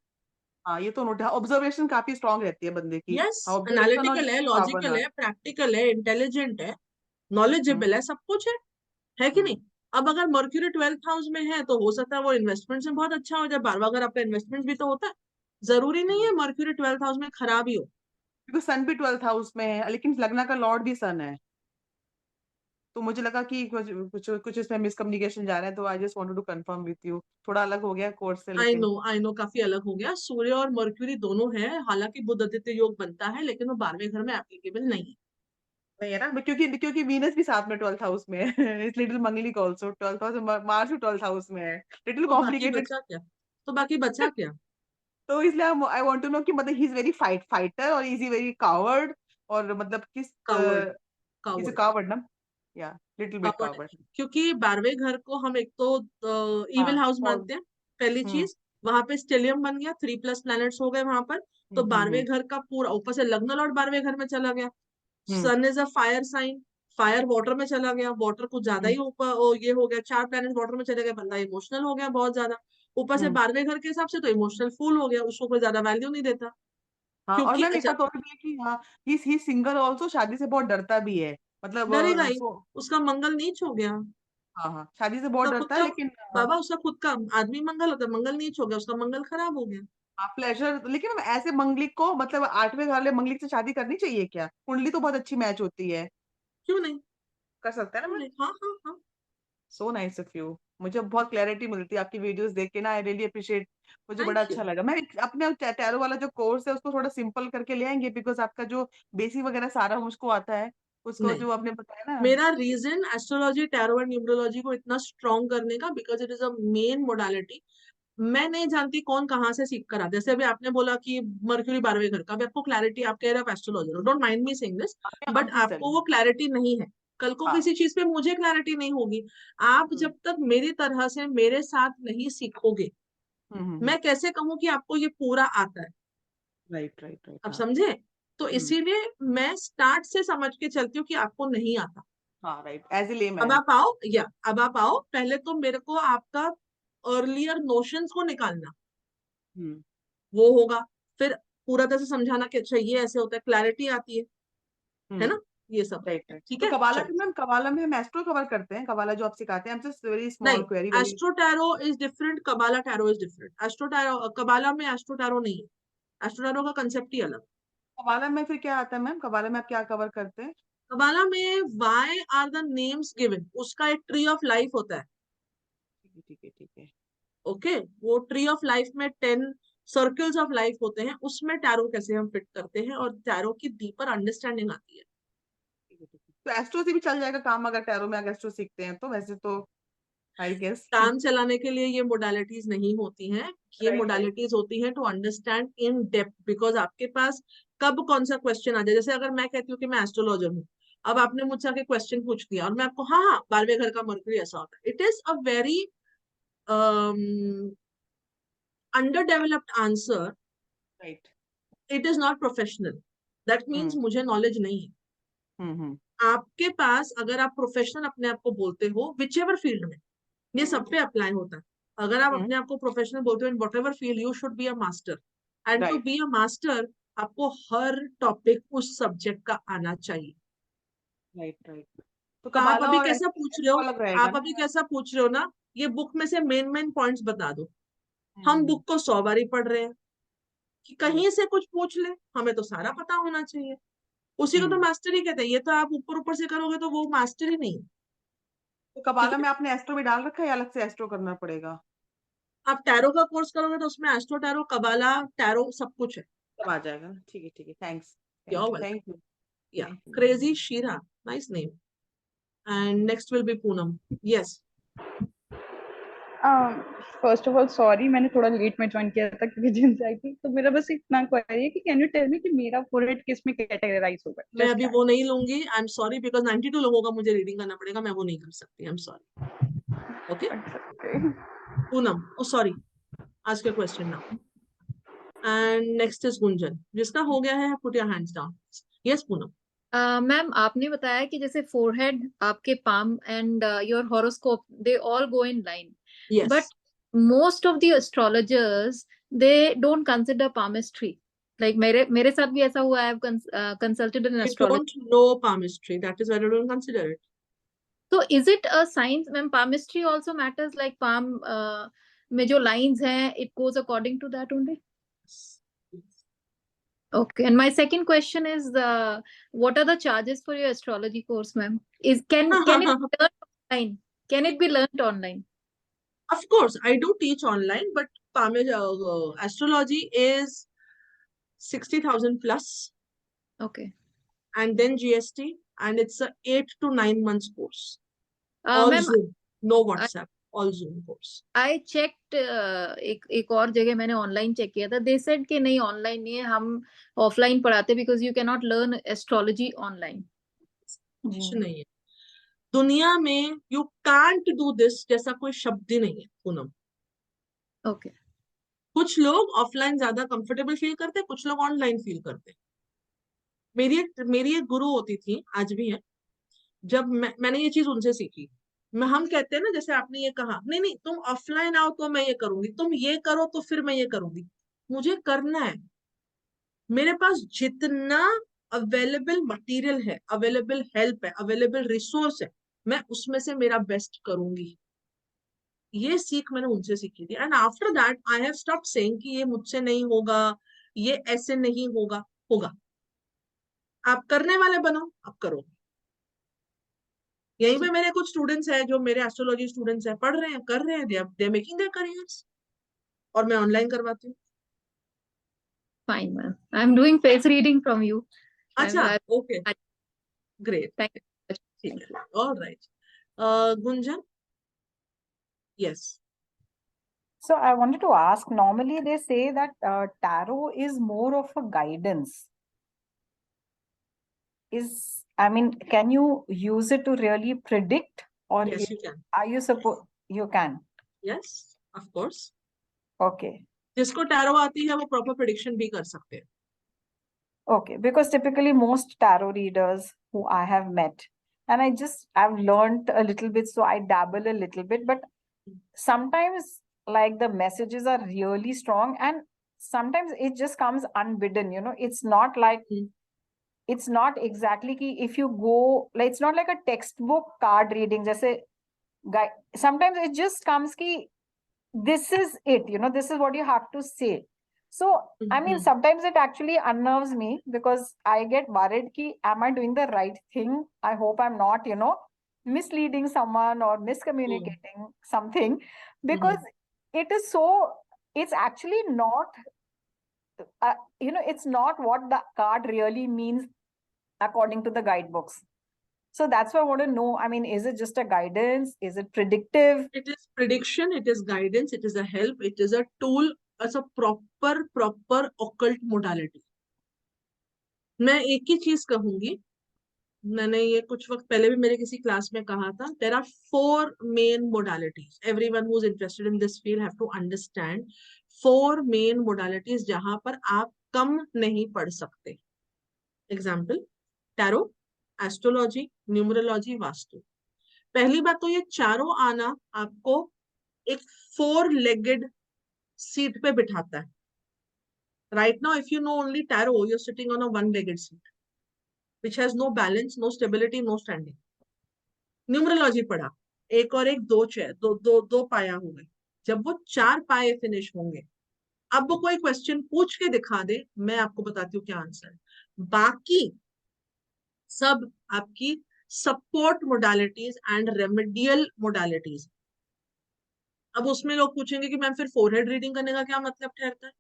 हाँ ये तो नोट है, ऑब्जर्वेशन काफी स्ट्रांग रहती है बंदे की। यस, हाँ ऑब्जर्वेशन और एनालिटिकल है, रीडिंग पावर। लॉजिकल हाँ। है, प्रैक्टिकल है, इंटेलिजेंट है, हम्म। नॉलेजेबल है, सब कुछ है कि नहीं? हम्म। अब अगर मर्क्यूरी 12th हाउस में है, तो हो सकता है वो इन्वेस्टमेंट में बहुत अच्छा हो जाए, बार बार। अगर आपका इन्वेस्टमेंट भी तो होता है, जरूरी नहीं है मर्क्यूरी 12th हाउस में खराब ही हो। क्योंकि सन भी 12th हाउस में है लेकिन लग्न का लॉर्ड भी सन है, तो मुझे लगा कि कुछ कुछ कुछ इसमें मिसकम्युनिकेशन जा रहा है, तो I just wanted to confirm with you, थोड़ा अलग हो गया कोर्स से लेकिन। आई नो, काफी अलग हो गया। सूर्य और मर्क्यूरी दोनों है, हालांकि बुध आदित्य योग बनता है, लेकिन वो 12वें घर में एप्लीकेबल नहीं है। नहीं है ना, क्योंकि क्योंकि वीनस भी साथ में 12th हाउस में है इस little manglik also 12th house, Mars भी 12th हाउस में है, लिटिल तो बाकी कॉम्प्लिकेटेड। बचा क्या? तो बाकी बचा क्या? तो इसलिए आई वांट टू नो कि मतलब ही इज वेरी फाइटर और इज ही वेरी कावर्ड, और मतलब किस कावर्ड, इज कावर्ड, कावर्ड ना, या लिटिल बिट कावर्ड है। कावर्ड। क्योंकि 12वें घर को हम एक तो इविल हाँ हाउस और। मानते हैं, पहली हम्म। चीज। वहां पे स्टेलियम बन गया, 3+ प्लैनेट्स हो गए वहां पर। तो हम्म। 12वें घर का पूरा ऊपर से लग्न लॉर्ड 12वें घर में चला गया। हम्म। Sun is a fire sign, fire water में चला गया, वाटर कुछ ज्यादा ही हम्म। ऊपर ये हो गया, 4 प्लैनेट वाटर में चले गए, बंदा इमोशनल हो गया बहुत ज्यादा। ऊपर से हम्म। 12वें घर के हिसाब से तो इमोशनल फूल हो गया, उसको कोई ज्यादा वैल्यू नहीं देता। हाँ और क्योंकि मैम एक अच्छा, बात और भी है कि हाँ ही सिंगल ऑल्सो, शादी से बहुत डरता भी है, मतलब डरेगा ही, सो। उसका मंगल नीच हो गया। हाँ हाँ शादी से बहुत उसका खुद डरता है का, लेकिन बाबा उसका खुद का आदमी मंगल होता है, मंगल नीच हो गया, उसका मंगल खराब हो गया। प्लेजर, लेकिन मैम ऐसे मंगलिक को मतलब 8वें घर वाले मंगलिक से शादी करनी चाहिए क्या? कुंडली तो बहुत अच्छी मैच होती है, क्यों नहीं? कर सकता है ना क्यों मैम। नहीं? हाँ हाँ हाँ। सो नाइस ऑफ यू, मुझे बहुत क्लैरिटी मिलती है आपकी वीडियोस देख के ना, आई रियली अप्रिशिएट। मुझे बड़ा थैंक यू। अच्छा लगा। मैं अपने टैरो वाला जो कोर्स है उसको थोड़ा सिंपल करके ले आएंगे, बिकॉज आपका जो बेसिक वगैरह सारा मुझको आता है, उसको नहीं, जो आपने बताया ना। मेरा reason astrology, tarot and numerology को इतना स्ट्रॉन्ग करने का, because it is a main modality. मैं नहीं जानती कौन कहाँ से सीख कर आता है। जैसे अभी आपने बोला कि मर्क्यूरी 12वें घर का, अभी आपको क्लैरिटी, आप कह रहे हो astrologer, don't mind me saying this, हाँ बट प्लीज टेल आपको मी। वो क्लैरिटी नहीं है। कल को हाँ। किसी चीज पे मुझे क्लैरिटी नहीं होगी। आप हम्म। जब तक मेरी तरह से मेरे साथ नहीं सीखोगे, हम्म। मैं कैसे कहूँ कि आपको ये पूरा आता है? राइट राइट राइट, अब हाँ। समझे? तो हम्म। इसीलिए मैं स्टार्ट से समझ के चलती हूँ कि आपको नहीं आता। हाँ राइट, एज ए लेमैन। अब आप आओ, पहले तो मेरे को आपका अर्लियर नोशंस को निकालना, वो होगा, फिर पूरा तरह से समझाना कि अच्छा ये ऐसे होता है, क्लैरिटी आती है ना, ये सब। Right right. ठीक तो है, कबाला चलो। में मैम, कबाला में हम एस्ट्रो कवर करते हैं, कबाला जो आप सिखाते हैं, जस्ट वेरी स्मॉल नहीं, query. Astro tarot is different, कबाला tarot is different. Astro tarot, कबाला में एस्ट्रो टैरो नहीं है, एस्ट्रो टैरो का कंसेप्ट ही अलग। कबाला में फिर क्या आता है मैम, कबाला में आप क्या कवर करते हैं? कबाला में why are the names given, उसका एक ट्री ऑफ लाइफ होता है। ठीक है ठीक है। ओके, वो ट्री ऑफ लाइफ में 10 सर्कल्स ऑफ लाइफ होते हैं, उसमें टैरो कैसे हम फिट करते हैं, और टैरो की डीपर अंडरस्टैंडिंग आती है। तो एस्ट्रो से भी चल जाएगा काम, अगर टैरो में अगर एस्ट्रो सीखते हैं तो? वैसे तो आई गेस काम चलाने के लिए ये मोडालिटीज नहीं होती हैं, ये Right, मोडालिटीज होती हैं to understand in depth, because आपके पास कब कौन सा क्वेश्चन आ जाए। जैसे अगर मैं कहती हूँ कि मैं एस्ट्रोलॉजर हूँ, अब आपने मुझसे आके क्वेश्चन पूछ दिया और मैं आपको हाँ हाँ 12वें घर का मरकरी ऐसा होता है, it is a very under developed answer, right. It is not professional, that means मुझे नॉलेज नहीं है। आपके पास, अगर आप प्रोफेशनल अपने आप को बोलते हो विच एवर फील्ड में, ये सब पे अप्लाई होता है, अगर आप अपने आप को प्रोफेशनल बोलते हो in whatever field, you should be a master, and to right be a master आपको हर टॉपिक उस सब्जेक्ट का आना चाहिए। Right right. तो आप कबाला अभी और कैसा पूछ रहे हो, अलग रहेगा आप अभी ना? कैसा पूछ रहे हो ना, ये बुक में से मेन मेन पॉइंट्स बता दो। हम बुक को 100 बारी पढ़ रहे हैं कि कहीं से कुछ पूछ ले, हमें तो सारा पता होना चाहिए, उसी को तो मास्टरी कहते हैं। ये तो आप ऊपर ऊपर से करोगे तो वो मास्टरी नहीं है। तो ठीक कबाला है, में आपने एस्ट्रो भी डाल रखा है या अलग से एस्ट्रो करना पड़ेगा? आप टैरो का कोर्स करोगे तो उसमें एस्ट्रो टैरो, कबाला टैरो सब कुछ है। सब आ जाएगा, ठीक है ठीक है। Thanks You're thank you welcome. Thank you Yeah, thank you. Crazy Shira, nice name. And next will be Poonam. Yes. First of all sorry, मैंने थोड़ा लेट में ज्वाइन किया था क्योंकि जिम से आई थी, तो मेरा बस इतना क्वेरी है कि कैन यू टेल मी कि मेरा फोरहेड किस में कैटेगराइज होगा? मैं जस्ट अभी वो नहीं लूंगी, आई एम सॉरी, बिकॉज 92 लोगों का मुझे रीडिंग करना पड़ेगा, मैं वो नहीं कर सकती, I am sorry. Okay, Poonam, oh sorry, आज का question now. And next is Gunjan, जिसका हो गया है put your hands down. Yes Poonam. Ma'am आपने बताया कि जैसे फोरहेड, आपके palm and your horoscope, they all go in line, yes, but most of the astrologers they don't consider palmistry. Like मेरे साथ भी ऐसा हुआ है, consulted an I astrologer. don't know palmistry, that is why I don't consider it. तो is it a science ma'am? Palmistry also matters, like palm में जो lines हैं, it goes according to that only? Okay, and my second question is, what are the charges for your astrology course, ma'am? Can it be learned online? Can it be learned online? Of course, I do teach online, but astrology is 60,000 plus, Okay. and then GST, and it's a 8 to 9 months course. All Ma'am, Zoom, no WhatsApp, all Zoom course. I checked, एक और जगह मैंने online check किया था, they said कि नहीं, online नहीं है, हम ऑफलाइन पढ़ाते, because you cannot learn astrology online. कुछ नहीं है दुनिया में, you can't do this जैसा कोई शब्द ही नहीं है पूनम। Okay. कुछ लोग ऑफलाइन ज्यादा कंफर्टेबल फील करते हैं, कुछ लोग ऑनलाइन फील करते हैं। मेरी एक गुरु होती थी, आज भी है, जब मैंने ये चीज उनसे सीखी। हम कहते हैं ना, जैसे आपने ये कहा, नहीं नहीं तुम ऑफलाइन आओ तो मैं ये करूंगी, तुम ये करो तो फिर मैं ये करूंगी, मुझे करना है। मेरे पास जितना अवेलेबल मटेरियल है, अवेलेबल हेल्प है, अवेलेबल रिसोर्स है, मैं उसमें से मेरा बेस्ट करूंगी। ये सीख मैंने उनसे सीखी थी, and after that I have stopped saying कि ये मुझसे नहीं होगा, ये ऐसे नहीं होगा। होगा, आप करने वाले बनो, आप करो। यहीं पे मेरे कुछ स्टूडेंट्स हैं जो मेरे एस्ट्रोलॉजी स्टूडेंट्स हैं, पढ़ रहे हैं, कर रहे हैं, दे मेकिंग देयर करियर्स, और मैं ऑनलाइन करवाती हूँ। Fine, ma'am. I'm doing face reading from you. अच्छा, ओके, ग्रेट, Thank you. ठीक है, all right. Gunjan, yes. So I wanted to ask, normally they say that tarot is more of a guidance. I mean, can you use it to really predict, or Yes, you can. are you you can? Yes, of course. Okay. जिसको tarot आती है वो proper prediction भी कर सकते हैं। Okay, because typically most tarot readers who I have met, and I've learned a little bit, so I dabble a little bit, but sometimes like the messages are really strong, and sometimes it just comes unbidden, you know. It's not like it's not exactly ki if you go, like it's not like a textbook card reading jaise guy. Sometimes it just comes ki this is it, you know, this is what you have to say. So I mean, sometimes it actually unnerves me because I get worried ki am I doing the right thing? I hope I'm not, you know, misleading someone or miscommunicating something, because it is so, it's actually not you know, it's not what the card really means according to the guidebooks. So that's why I want to know, I mean, is it just a guidance? Is it predictive? It is prediction, it is guidance, it is a help, it is a tool, as a proper occult modality. मैं एक ही चीज कहूंगी, मैंने ये कुछ वक्त पहले भी मेरे किसी क्लास में कहा था, there are 4 main modalities. Everyone who's interested in this field have to understand 4 main modalities जहां पर आप कम नहीं पढ़ सकते. Example, tarot, astrology, numerology, vastu. पहली बात तो ये चारों आना आपको एक 4-legged seat पे बिठाता है. Right now, if you know only tarot, you're sitting on a 1-legged seat, which has no balance, no stability, no standing. Numerology पढ़ा, एक और एक 2 चेयर, दो पाया हुए. जब वो 4 पाए फिनिश होंगे, अब वो कोई क्वेश्चन पूछ के दिखा दे, मैं आपको बताती हूँ क्या आंसर है. बाकी सब आपकी support modalities and remedial modalities. अब उसमें लोग पूछेंगे कि मैम फिर फोरहेड रीडिंग करने का क्या मतलब ठहरता है?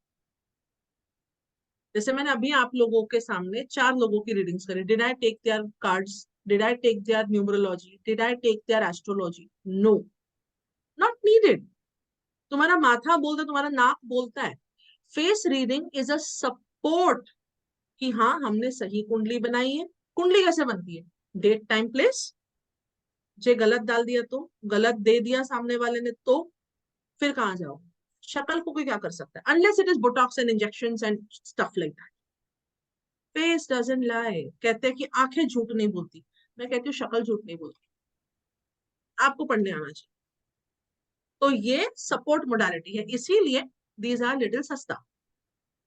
जैसे मैंने अभी आप लोगों के सामने 4 लोगों की रीडिंग्स करी. Did I take their cards? Did I take their numerology? Did I take their astrology? No, not needed. तुम्हारा माथा बोलता है, तुम्हारा नाक बोलता है. Face reading is a support कि हाँ हमने सही कुंडली बनाई है. कुंडली कैसे बनती है? Date, time, place. जे गलत डाल दिया तो, गलत दे दिया सामने वाले ने तो फिर कहाँ जाओ? शक्ल को कोई क्या कर सकता है? Unless it is Botox and injections and stuff like that. Face doesn't lie. कहते हैं कि आंखें झूठ नहीं बोलती. मैं कहती हूँ शक्ल झूठ नहीं बोलती. आपको पढ़ने आना चाहिए. तो ये सपोर्ट मोडालिटी है, इसीलिए दीज आर लिटिल सस्ता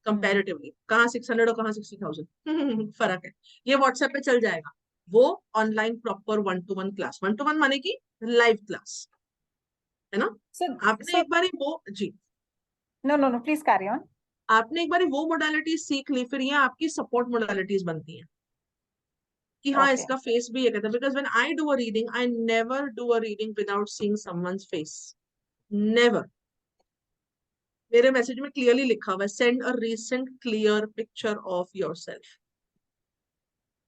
कंपैरेटिवली. कहाँ 600 और कहाँ 60,000 फर्क है. ये व्हाट्सएप पे चल जाएगा. वो online proper 1-to-1 class. 1-to-1 माने की लाइव क्लास है ना. आपने एक बारी वो जी No, please carry on. आपने एक बारी वो मोडालिटी सीख ली, फिर ये आपकी सपोर्ट मोडालिटीज बनती हैं कि हाँ इसका फेस भी ये कहता है. Because when I do a reading, I never do a reading without seeing someone's face. Never. मेरे मैसेज में क्लियरली लिखा हुआ है, send a recent clear picture of yourself.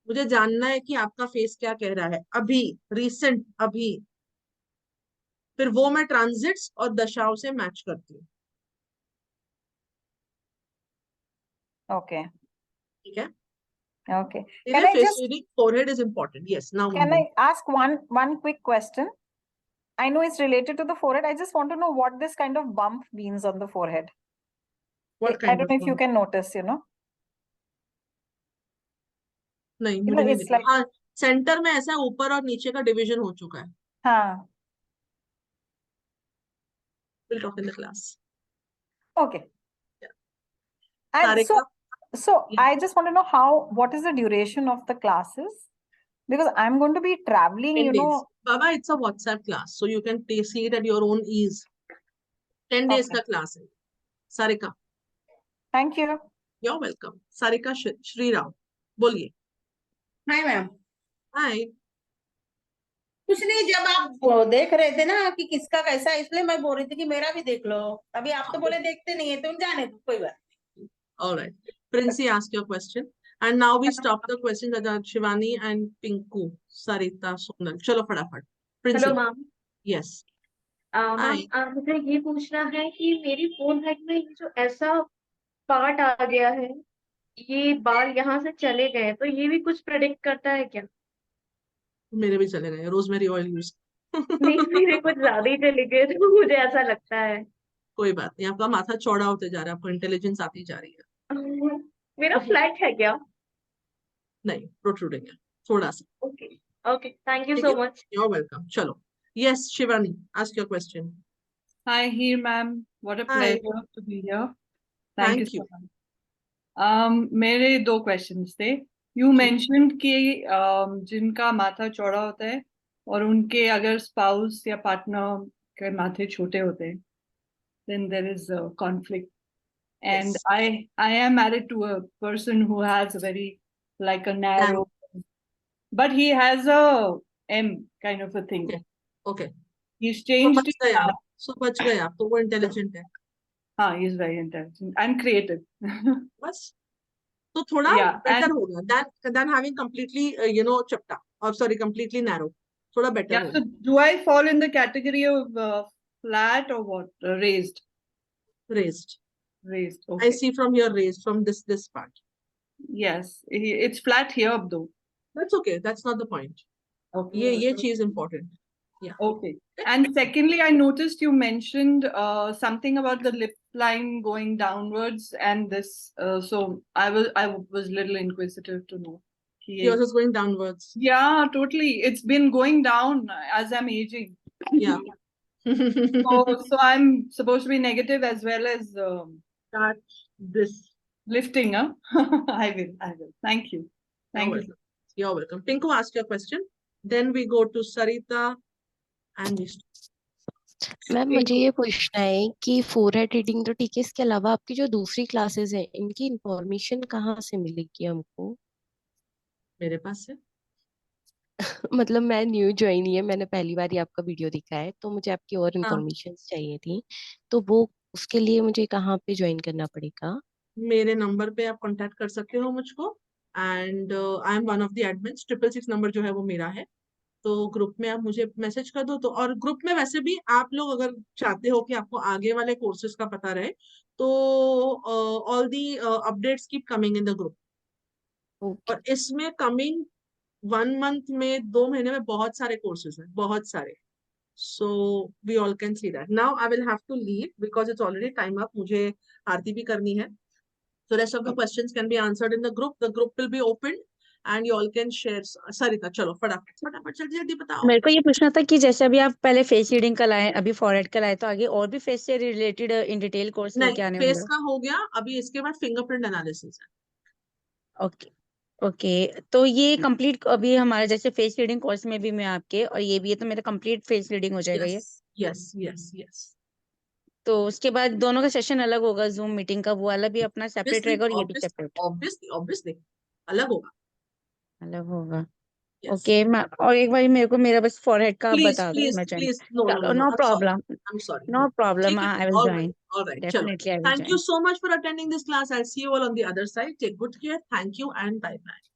मुझे जानना है कि आपका फेस क्या कह रहा है अभी, रीसेंट, अभी. फिर वो मैं ट्रांजिट्स और दशाओं से मैच करती हूँ. Okay. ठीक है. Okay. Can I face just reading, forehead is important. Yes. Now can I ask one quick question? I know it's related to the forehead. I just want to know what this kind of bump means on the forehead. What I kind don't of know if you bump? can notice, you know. नहीं, You मुझे know, नहीं it's दिखा. like हाँ, centre में ऐसा ऊपर और नीचे का डिवीजन हो चुका है. हाँ. We'll talk in the class. Okay. Yeah. And Sarika, so yeah. I just want to know what is the duration of the classes? Because I'm going to be traveling, 10 you days. know. Baba, it's a WhatsApp class, so you can see it at your own ease. 10 days Okay. का class है. Sarika, Thank you. you're welcome. Sarika Shri Rao, बोलिए. Hi ma'am. Hi. कुछ नहीं, जब आप वो देख रहे थे ना कि किसका कैसा है, इसलिए मैं बोल रही थी कि मेरा भी देख लो. अभी आप तो बोले देखते नहीं है, तुम जाने दो, कोई बात. All right. Princey, ask your question. And now we stop the questions at Shivani and Pinku, Sarita, Sonal. चलो फटाफट. Princey. Hello ma'am. Yes. Ma'am मुझे ये पूछना है कि मेरी फोरहेड में ये जो ऐसा पार्ट आ गया है, ये बाल यहाँ से चले गए, तो ये भी कुछ प्रेडिक्ट करता है क्या? मेरे भी चले गए. Rosemary oil use. नहीं, मेरे कुछ ज्यादा ही चले गए, तो मुझे ऐसा लगता है. कोई बात नहीं, आपका माथा चौड़ा होते जा रहा है, आपको इंटेलिजेंस आती जा रही है. मेरा फ्लैट है क्या? नहीं, प्रोट्रूडिंग है थोड़ा सा. ओके. Okay, thank you ठीक so है? much. You're welcome. चलो. Yes, Shivani, ask your question. Hi, Heer ma'am. What a Hi. pleasure to be here. Thank you Thank you. so much. मेरे 2 questions थे. You mentioned कि जिनका माथा चौड़ा होता है और उनके अगर spouse या partner के माथे छोटे होते हैं, then there is a conflict. And Yes. I am married to a person who has a very like a narrow, but he has a M kind of a thing. Okay. Okay. He's तो changed बच it. गए आप. So बच गए आप. तो वो intelligent है. हाँ, he's very intelligent and creative. बस. तो थोड़ा Yeah, better and होगा than having completely चपटा, or sorry, completely narrow. थोड़ा better yeah, होगा. so do I fall in the category of flat or what? Raised. Raised. Raised. I Okay. see from your raised, from this part. Yes, it's flat here though. That's okay. That's not the point. Okay. ये चीज important. Yeah. Okay. And secondly, I noticed you mentioned something about the lip line going downwards and this. So I was little inquisitive to know. Yours is going downwards. Yeah, totally. It's been going down as I'm aging. Yeah. So I'm supposed to be negative as well as Start this. lifting, huh? I will. Thank you. Thank you. You're welcome. Pinku, ask your question. Then we go to Sarita and Vishnu. Ma'am मुझे ये पूछना है कि forehead reading तो ठीक है, इसके अलावा आपकी जो दूसरी क्लासेस है इनकी इंफॉर्मेशन कहाँ से मिलेगी हमको? मेरे पास है. मतलब मैं न्यू ज्वाइन ही है, मैंने पहली बार ही आपका वीडियो देखा है, तो मुझे आपकी और इंफॉर्मेशन चाहिए थी, तो वो उसके लिए मुझे कहाँ पे ज्वाइन करना पड़ेगा? मेरे नंबर पे आप कांटेक्ट कर सकते हो मुझको. And I am one of the admins. 666 number जो है वो मेरा है. तो ग्रुप में आप मुझे मैसेज कर दो. तो और ग्रुप में वैसे भी आप लोग अगर चाहते हो कि आपको आगे वाले कोर्सेज का पता रहे, तो all the updates keep coming in the group. और इसमें कमिंग 1 मंथ में 2 महीने में बहुत सारे कोर्सेज हैं, बहुत सारे. So we all can see that. Now I will have to leave because it's already time up. मुझे आरती भी करनी है. So rest of the questions can be answered in the group. The group will be opened and you all can share. Sarita, चलो फटाफट जल्दी बताओ. मेरे को ये पूछना था कि जैसे अभी आप पहले फेस रीडिंग का लाए, अभी फॉरहेड का लाए, तो आगे और भी फेस से रिलेटेड इन डिटेल कोर्स लेके आने नहीं, फेस होंगे? का हो गया. अभी इसके बाद फिंगरप्रिंट एनालिसिस है. ओके ओके, तो ये कंप्लीट अभी हमारा जैसे फेस रीडिंग कोर्स में भी मैं आपके और ये भी है, तो मेरा कंप्लीट फेस रीडिंग हो जाएगा ये? यस. तो उसके बाद दोनों का सेशन अलग होगा, जूम मीटिंग का वो वाला भी अपना सेपरेट रहेगा और ये भी सेपरेट ऑब्वियसली अलग होगा. अलग होगा. ओके मैम, और एक बार मेरे को मेरा बस फॉरहेड का बता दो, मैं join. Please no no problem, I'm sorry. No problem, ठीक है. I will join. All right. चलो. Definitely I will Thank you join. so much for attending this class. I'll see you all on the other side. Take good care. Thank you and bye bye.